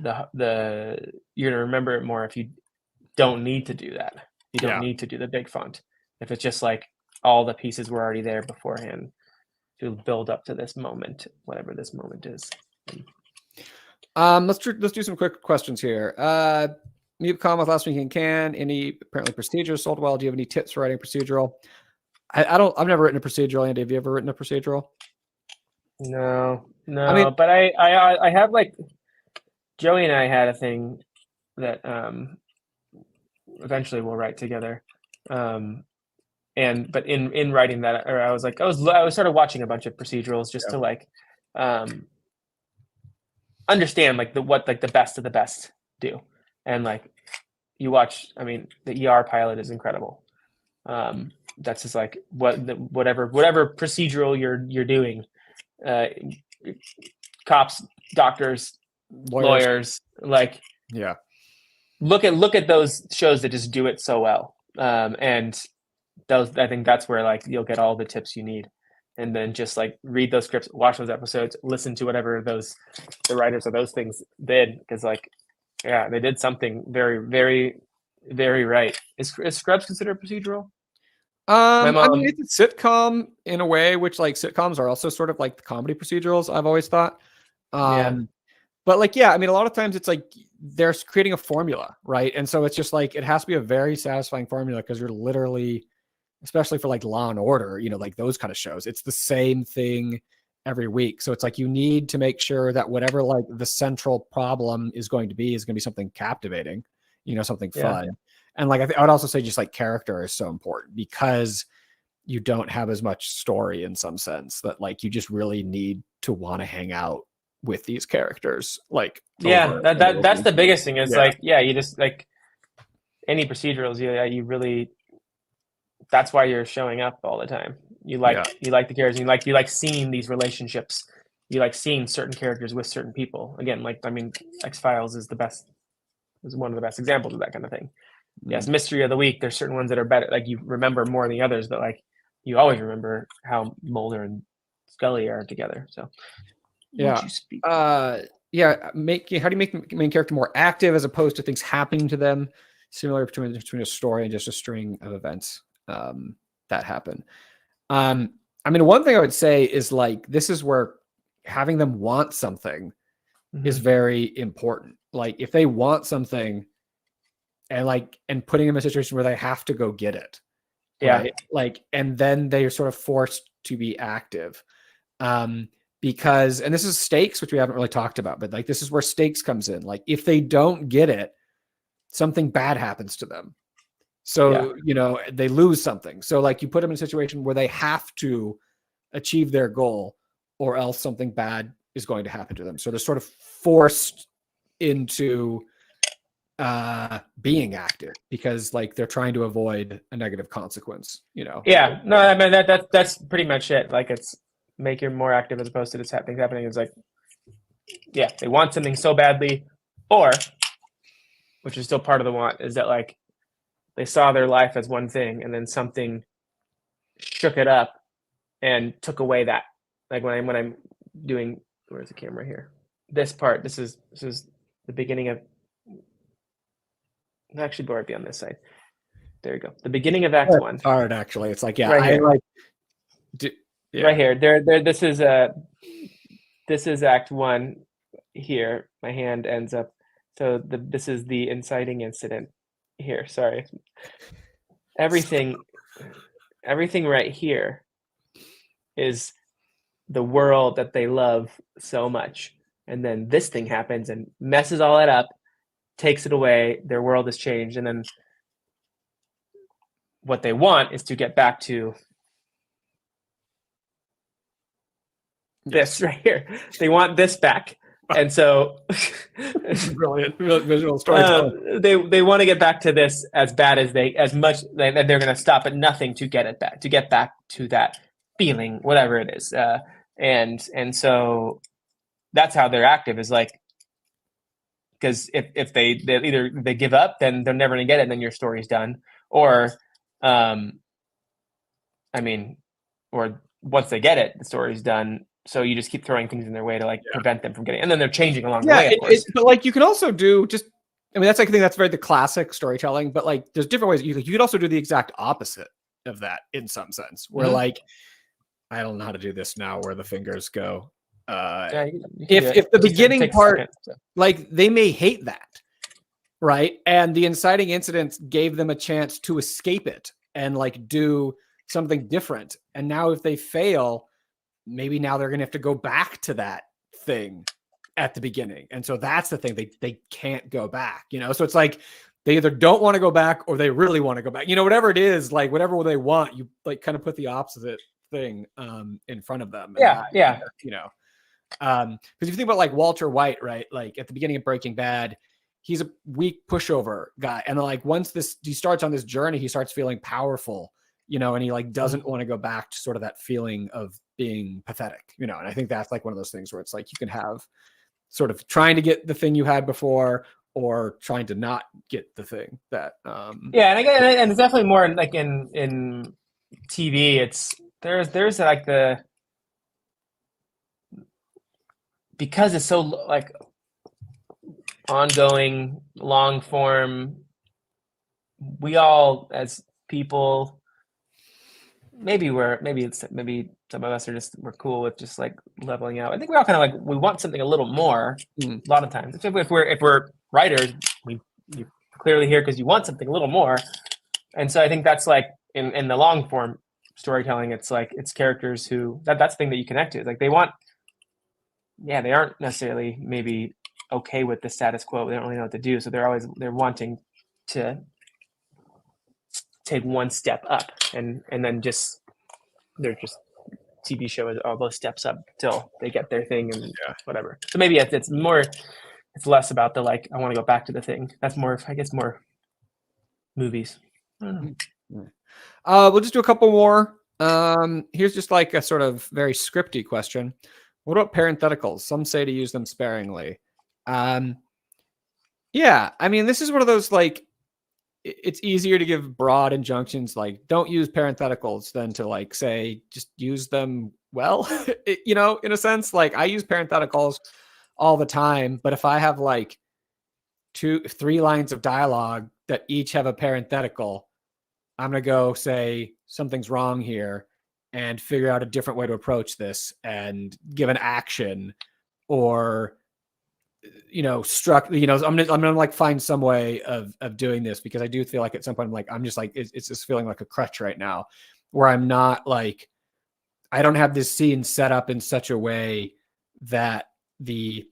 Speaker 2: you're gonna remember it more if you don't need to do that. You don't need to do the big font if it's just like all the pieces were already there beforehand to build up to this moment, whatever this moment is.
Speaker 1: Let's do some quick questions here. Meet Con with Last Week in Can. Any apparently procedures sold well? Do you have any tips for writing procedural? I've never written a procedural. Andy, have you ever written a procedural?
Speaker 2: No. I mean, but I have like Joey and I had a thing that eventually we'll write together. But in writing that, or I was started watching a bunch of procedurals just to like understand like what the best of the best do. And like you watch, I mean, the ER pilot is incredible. That's just like whatever procedural you're doing, cops, doctors, lawyers. Like,
Speaker 1: yeah.
Speaker 2: look at those shows that just do it so well. And those, I think that's where like you'll get all the tips you need. And then just like read those scripts, watch those episodes, listen to whatever the writers of those things did, because like, yeah, they did something very, very, very right. Is Scrubs considered procedural?
Speaker 1: I mean, it's a sitcom in a way, which like sitcoms are also sort of like the comedy procedurals, I've always thought.
Speaker 2: Yeah.
Speaker 1: But like, yeah, I mean, a lot of times it's like they're creating a formula, right? And so it's just like it has to be a very satisfying formula because you're literally, especially for like Law and Order, you know, like those kind of shows, it's the same thing every week. So it's like you need to make sure that whatever like the central problem is going to be something captivating, you know, something fun. And like I would also say just like character is so important because you don't have as much story in some sense that like you just really need to want to hang out with these characters. Like
Speaker 2: that's the biggest thing is like, yeah, you just like any procedurals, you really, that's why you're showing up all the time. You like the characters, you like seeing these relationships, you like seeing certain characters with certain people. Again, like, I mean, X-Files is one of the best examples of that kind of thing. Yes, mystery of the week, there's certain ones that are better, like you remember more than the others, but like you always remember how Mulder and Scully are together. So
Speaker 1: how do you make the main character more active as opposed to things happening to them, similar between a story and just a string of events that happen. I mean, one thing I would say is like this is where having them want something is very important. Like if they want something and putting them in a situation where they have to go get it. Right? Like, and then they are sort of forced to be active. Because, and this is stakes, which we haven't really talked about, but like, this is where stakes comes in. Like if they don't get it, something bad happens to them. So, you know, they lose something. So like you put them in a situation where they have to achieve their goal or else something bad is going to happen to them. So they're sort of forced into being active because like they're trying to avoid a negative consequence, you know?
Speaker 2: Yeah, no, I mean, that's pretty much it. Like it's make you more active as opposed to this happening. It's like, yeah, they want something so badly, or, which is still part of the want, is that like they saw their life as one thing and then something shook it up and took away that. Like when I'm doing, where's the camera here? This part, this is the beginning of, actually might be on this side. There you go. The beginning of Act 1.
Speaker 1: Hard actually. It's like,
Speaker 2: right here. There. This is Act 1 here. My hand ends up. So this is the inciting incident here. Sorry. Everything right here is the world that they love so much. And then this thing happens and messes all that up, takes it away. Their world has changed. And then what they want is to get back to this right here. They want this back. And so
Speaker 1: brilliant visual storytelling.
Speaker 2: They want to get back to this as much that they're going to stop at nothing to get back to that feeling, whatever it is. And so that's how they're active, is like, because if they either they give up, then they're never going to get it, and then your story's done. Or, or once they get it, the story's done. So you just keep throwing things in their way to like prevent them from getting, and then they're changing along the way. Of course.
Speaker 1: But like you can also do that's like, I think that's very the classic storytelling, but like there's different ways. You could also do the exact opposite of that in some sense, where like, I don't know how to do this now, where the fingers go. If the beginning part, like they may hate that, right? And the inciting incidents gave them a chance to escape it and like do something different. And now if they fail, maybe now they're going to have to go back to that thing at the beginning. And so that's the thing, they can't go back, you know? So it's like, they either don't want to go back or they really want to go back, you know, whatever it is, like whatever they want, you like kind of put the opposite thing in front of them. You know, because if you think about like Walter White, right? Like at the beginning of Breaking Bad, he's a weak pushover guy. And then like once he starts on this journey, he starts feeling powerful, you know, and he like doesn't want to go back to sort of that feeling of being pathetic, you know. And I think that's like one of those things where it's like you can have sort of trying to get the thing you had before, or trying to not get the thing that
Speaker 2: Yeah, and again, and it's definitely more like in TV. It's there's like because it's so like ongoing, long form. We all as people, maybe some of us are just we're cool with just like leveling out. I think we're all kind of like we want something a little more. A lot of times, if we're writers, you clearly here because you want something a little more. And so I think that's like in the long form storytelling, it's like it's characters who that's the thing that you connect to. It's like they aren't necessarily maybe okay with the status quo. They don't really know what to do, so they're wanting to take one step up, and then they're just TV show is all those steps up till they get their thing and whatever. So maybe it's less about the like I want to go back to the thing. That's more I guess more movies. I don't know.
Speaker 1: We'll just do a couple more. Here's just like a sort of very scripty question. What about parentheticals? Some say to use them sparingly. Yeah, I mean, this is one of those like it's easier to give broad injunctions like don't use parentheticals than to like say just use them well. In a sense, like I use parentheticals all the time, but if I have like 2-3 lines of dialogue that each have a parenthetical, I'm going to go say something's wrong here and figure out a different way to approach this and give an action or, I'm gonna like find some way of doing this because I do feel like at some point I'm just like, it's just feeling like a crutch right now where I'm not like, I don't have this scene set up in such a way that the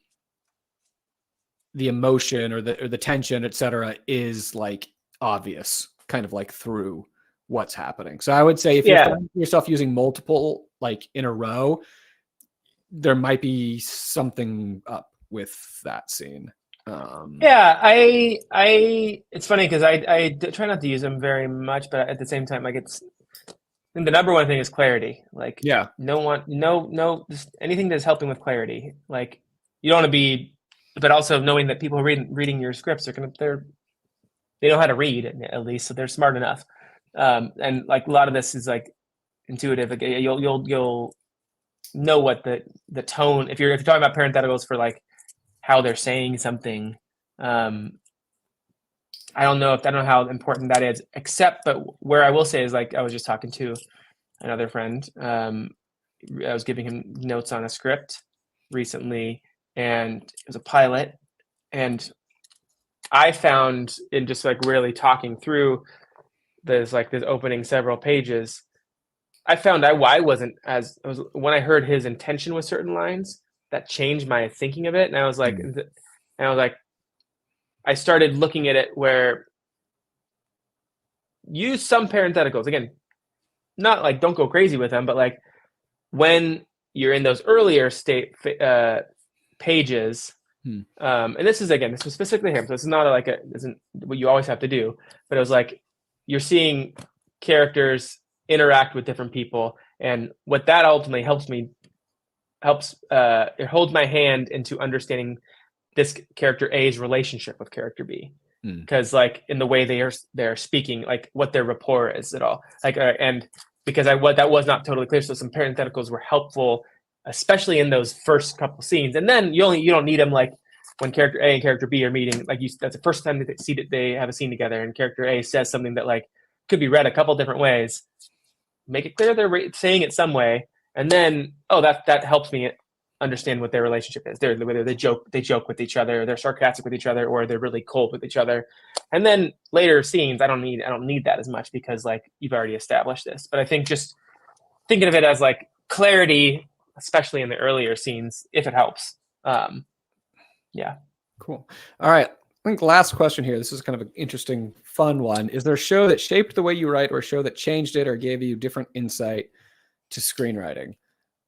Speaker 1: emotion or the tension, et cetera, is like obvious kind of like through what's happening. So I would say if you're finding yourself using multiple like in a row, there might be something up with that scene.
Speaker 2: I it's funny because I try not to use them very much, but at the same time, like the number one thing is clarity. Like no just anything that's helping with clarity. Like you don't want to be, but also knowing that people reading your scripts they know how to read at least, so they're smart enough. And like a lot of this is like intuitive. Like you'll know what the tone. If you're talking about parentheticals for like how they're saying something, I don't know how important that is. But where I will say is like I was just talking to another friend. I was giving him notes on a script recently, and it was a pilot, and I found in just like really talking through this opening several pages, I found I wasn't when I heard his intention with certain lines, that changed my thinking of it. And I was like, I started looking at it where use some parentheticals. Again, not like don't go crazy with them, but like when you're in those earlier pages, and this was specifically him, so it's not isn't what you always have to do, but it was like you're seeing characters interact with different people, and what that ultimately it holds my hand into understanding this character A's relationship with character B, because like in the way they're speaking, like what their rapport is at all, like and because that was not totally clear, so some parentheticals were helpful, especially in those first couple scenes. And then you don't need them like when character A and character B are meeting, like that's the first time that they have a scene together, and character A says something that like could be read a couple different ways. Make it clear they're saying it some way, and then that helps me understand what their relationship is. Whether they joke with each other, they're sarcastic with each other, or they're really cold with each other. And then later scenes, I don't need that as much because like you've already established this. But I think just thinking of it as like clarity, especially in the earlier scenes, if it helps.
Speaker 1: Cool. All right. I think last question here. This is kind of an interesting, fun one. Is there a show that shaped the way you write, or a show that changed it, or gave you different insight to screenwriting?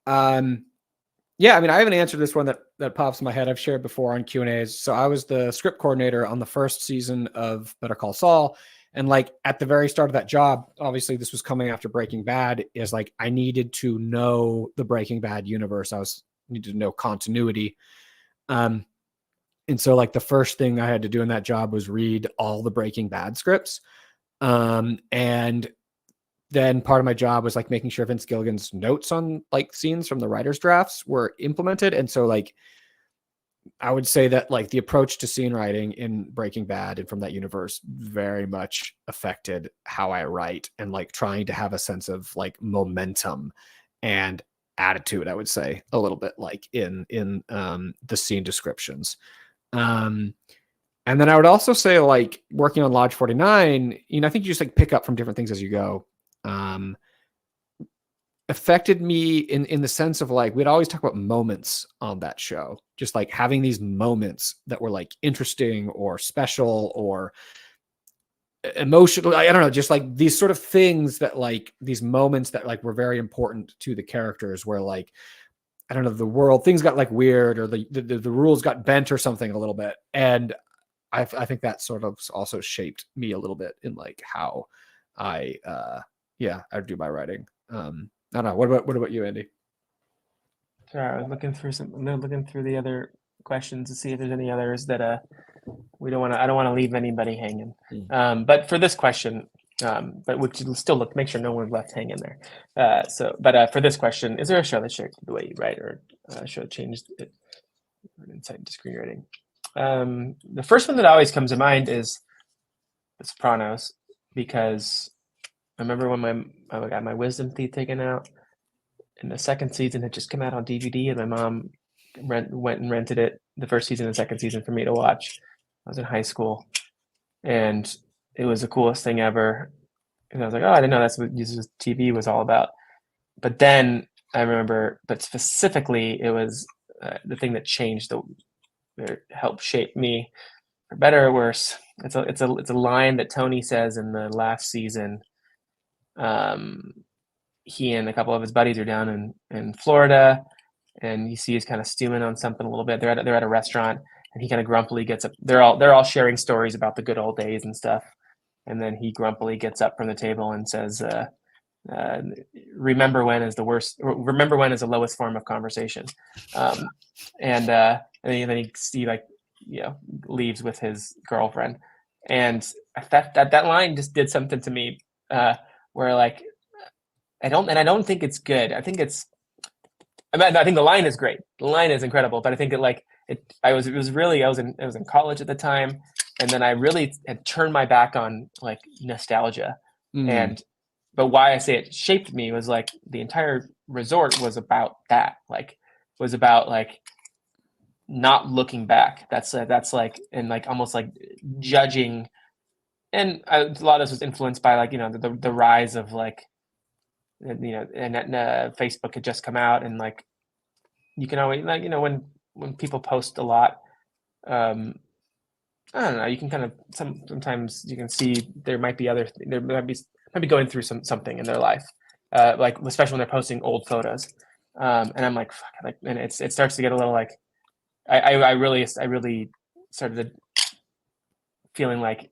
Speaker 1: Yeah, I mean, I haven't answered this one that pops in my head. I've shared before on Q&As. So I was the script coordinator on the first season of Better Call Saul. And like at the very start of that job, obviously this was coming after Breaking Bad, is like I needed to know the Breaking Bad universe. Needed to know continuity. And so like the first thing I had to do in that job was read all the Breaking Bad scripts. And then part of my job was like making sure Vince Gilligan's notes on like scenes from the writer's drafts were implemented. And so like, I would say that like the approach to scene writing in Breaking Bad and from that universe very much affected how I write, and like trying to have a sense of like momentum and attitude, I would say a little bit like in the scene descriptions. And then I would also say like working on Lodge 49, I think you just like pick up from different things as you go. Affected me in the sense of like, we'd always talk about moments on that show, just like having these moments that were like interesting or special or emotional. I don't know, just like these sort of things that like these moments that like were very important to the characters, where like, I don't know, the world, things got like weird, or the rules got bent or something a little bit. And I think that sort of also shaped me a little bit in like how I do my writing. I don't know. What about you, Andy?
Speaker 2: Sorry, I was looking through the other questions to see if there's any others that I don't want to leave anybody hanging. But for this question, but we should still make sure no one's left hanging there. For this question, is there a show that shaped the way you write, or a show that changed insight into screenwriting? The first one that always comes to mind is The Sopranos, because I remember when I got my wisdom teeth taken out, and the second season had just come out on DVD, and my mom went and rented it, the first season and second season, for me to watch. I was in high school, and it was the coolest thing ever. And I was like, oh, I didn't know that's what TV was all about. But then I remember, but specifically, it was the thing that changed, that helped shape me, for better or worse. It's a line that Tony says in the last season. He and a couple of his buddies are down in Florida, and you see he's kind of stewing on something a little bit. They're at a restaurant, and he kind of grumpily gets up. They're all sharing stories about the good old days and stuff. And then he grumpily gets up from the table and says, remember when is the worst, remember when is the lowest form of conversation. And then he like, leaves with his girlfriend. And that line just did something to me, where like, I don't think it's good. I think the line is great. The line is incredible, but I think I was in college at the time, and then I really had turned my back on like nostalgia. But why I say it shaped me was like the entire resort was about that, was about like not looking back. That's like, and like almost like judging. And a lot of this was influenced by like, the rise of like, and Facebook had just come out, and like, you can always like, when people post a lot, I don't know, you can kind of sometimes you can see there might be going through something in their life, like especially when they're posting old photos, and I'm like, fuck, like, and it starts to get a little like, I really started feeling like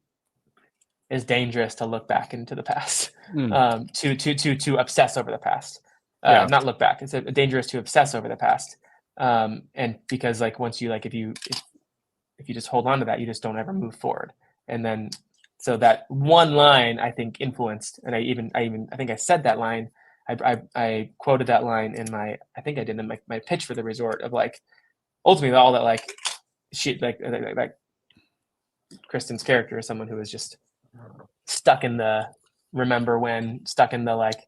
Speaker 2: it's dangerous to look back into the past, to obsess over the past, not look back. It's dangerous to obsess over the past, and because like once you like if you just hold on to that, you just don't ever move forward. And then so that one line I think influenced, and I think I said that line. I quoted that line in my pitch for the resort, of like ultimately all that like she like Kristen's character is someone who is just stuck in the remember when, stuck in the like,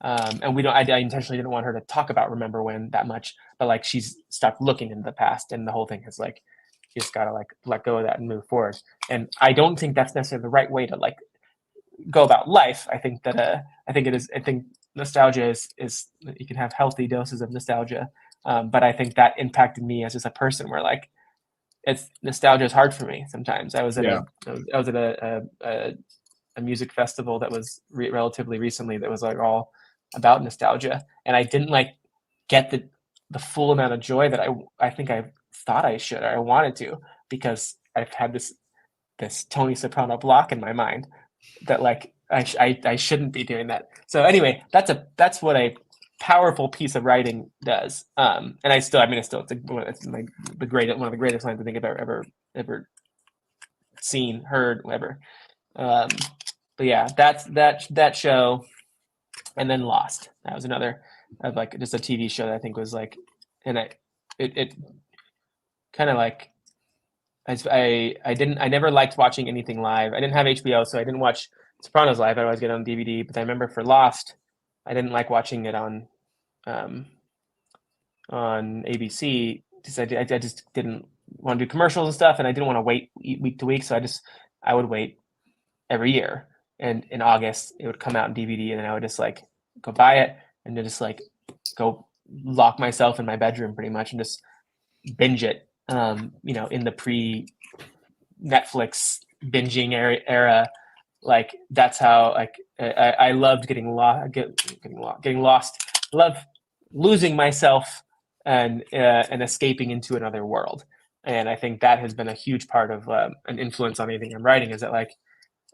Speaker 2: and we don't. I intentionally didn't want her to talk about remember when that much, but like she's stuck looking into the past, and the whole thing is like you just gotta like let go of that and move forward. And I don't think that's necessarily the right way to like go about life. I think that I think nostalgia is you can have healthy doses of nostalgia, but I think that impacted me as just a person, where like nostalgia is hard for me sometimes. I was at a music festival that was relatively recently that was like all about nostalgia, and I didn't like get the full amount of joy that I think I thought I should, or I wanted to, because I've had this Tony Soprano block in my mind that like I shouldn't be doing that. So anyway, that's what I powerful piece of writing does. And it's one of the greatest lines I think I've ever seen, heard, whatever. But yeah, that show, and then Lost. That was another of like just a TV show that I think was like, and it kind of like, I never liked watching anything live. I didn't have HBO, so I didn't watch Sopranos live. I always get it on DVD. But I remember for Lost, I didn't like watching it on ABC because I just didn't want to do commercials and stuff, and I didn't want to wait week to week. So I would wait every year, and in August it would come out in DVD, and then I would just like go buy it and then just like go lock myself in my bedroom pretty much and just binge it. In the pre-Netflix binging era, like that's how like I loved getting lost, love losing myself and escaping into another world. And I think that has been a huge part of an influence on anything I'm writing. Is that like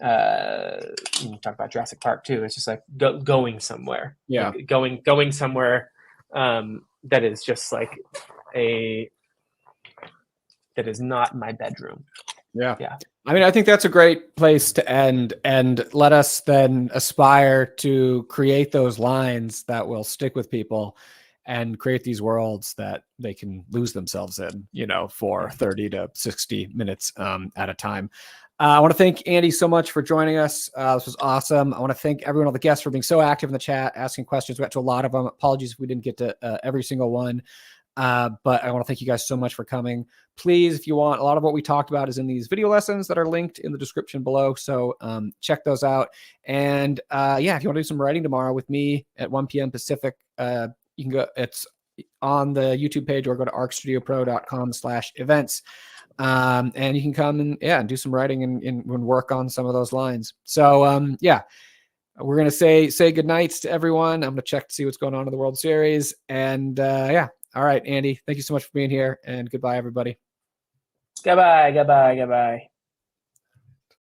Speaker 2: you talk about Jurassic Park too? It's just like going somewhere, like going somewhere that is just like that is not my bedroom.
Speaker 1: Yeah. I mean, I think that's a great place to end, and let us then aspire to create those lines that will stick with people and create these worlds that they can lose themselves in, for 30 to 60 minutes at a time. I want to thank Andy so much for joining us. This was awesome. I want to thank everyone, all the guests, for being so active in the chat, asking questions. We got to a lot of them. Apologies if we didn't get to every single one. But I want to thank you guys so much for coming. Please, if you want, a lot of what we talked about is in these video lessons that are linked in the description below. So check those out. And if you want to do some writing tomorrow with me at 1 p.m. Pacific, you can go, it's on the YouTube page, or go to arcstudiopro.com/events. And you can come and do some writing and work on some of those lines. So we're going to say good nights to everyone. I'm going to check to see what's going on in the World Series. And all right, Andy, thank you so much for being here, and goodbye, everybody.
Speaker 2: Goodbye.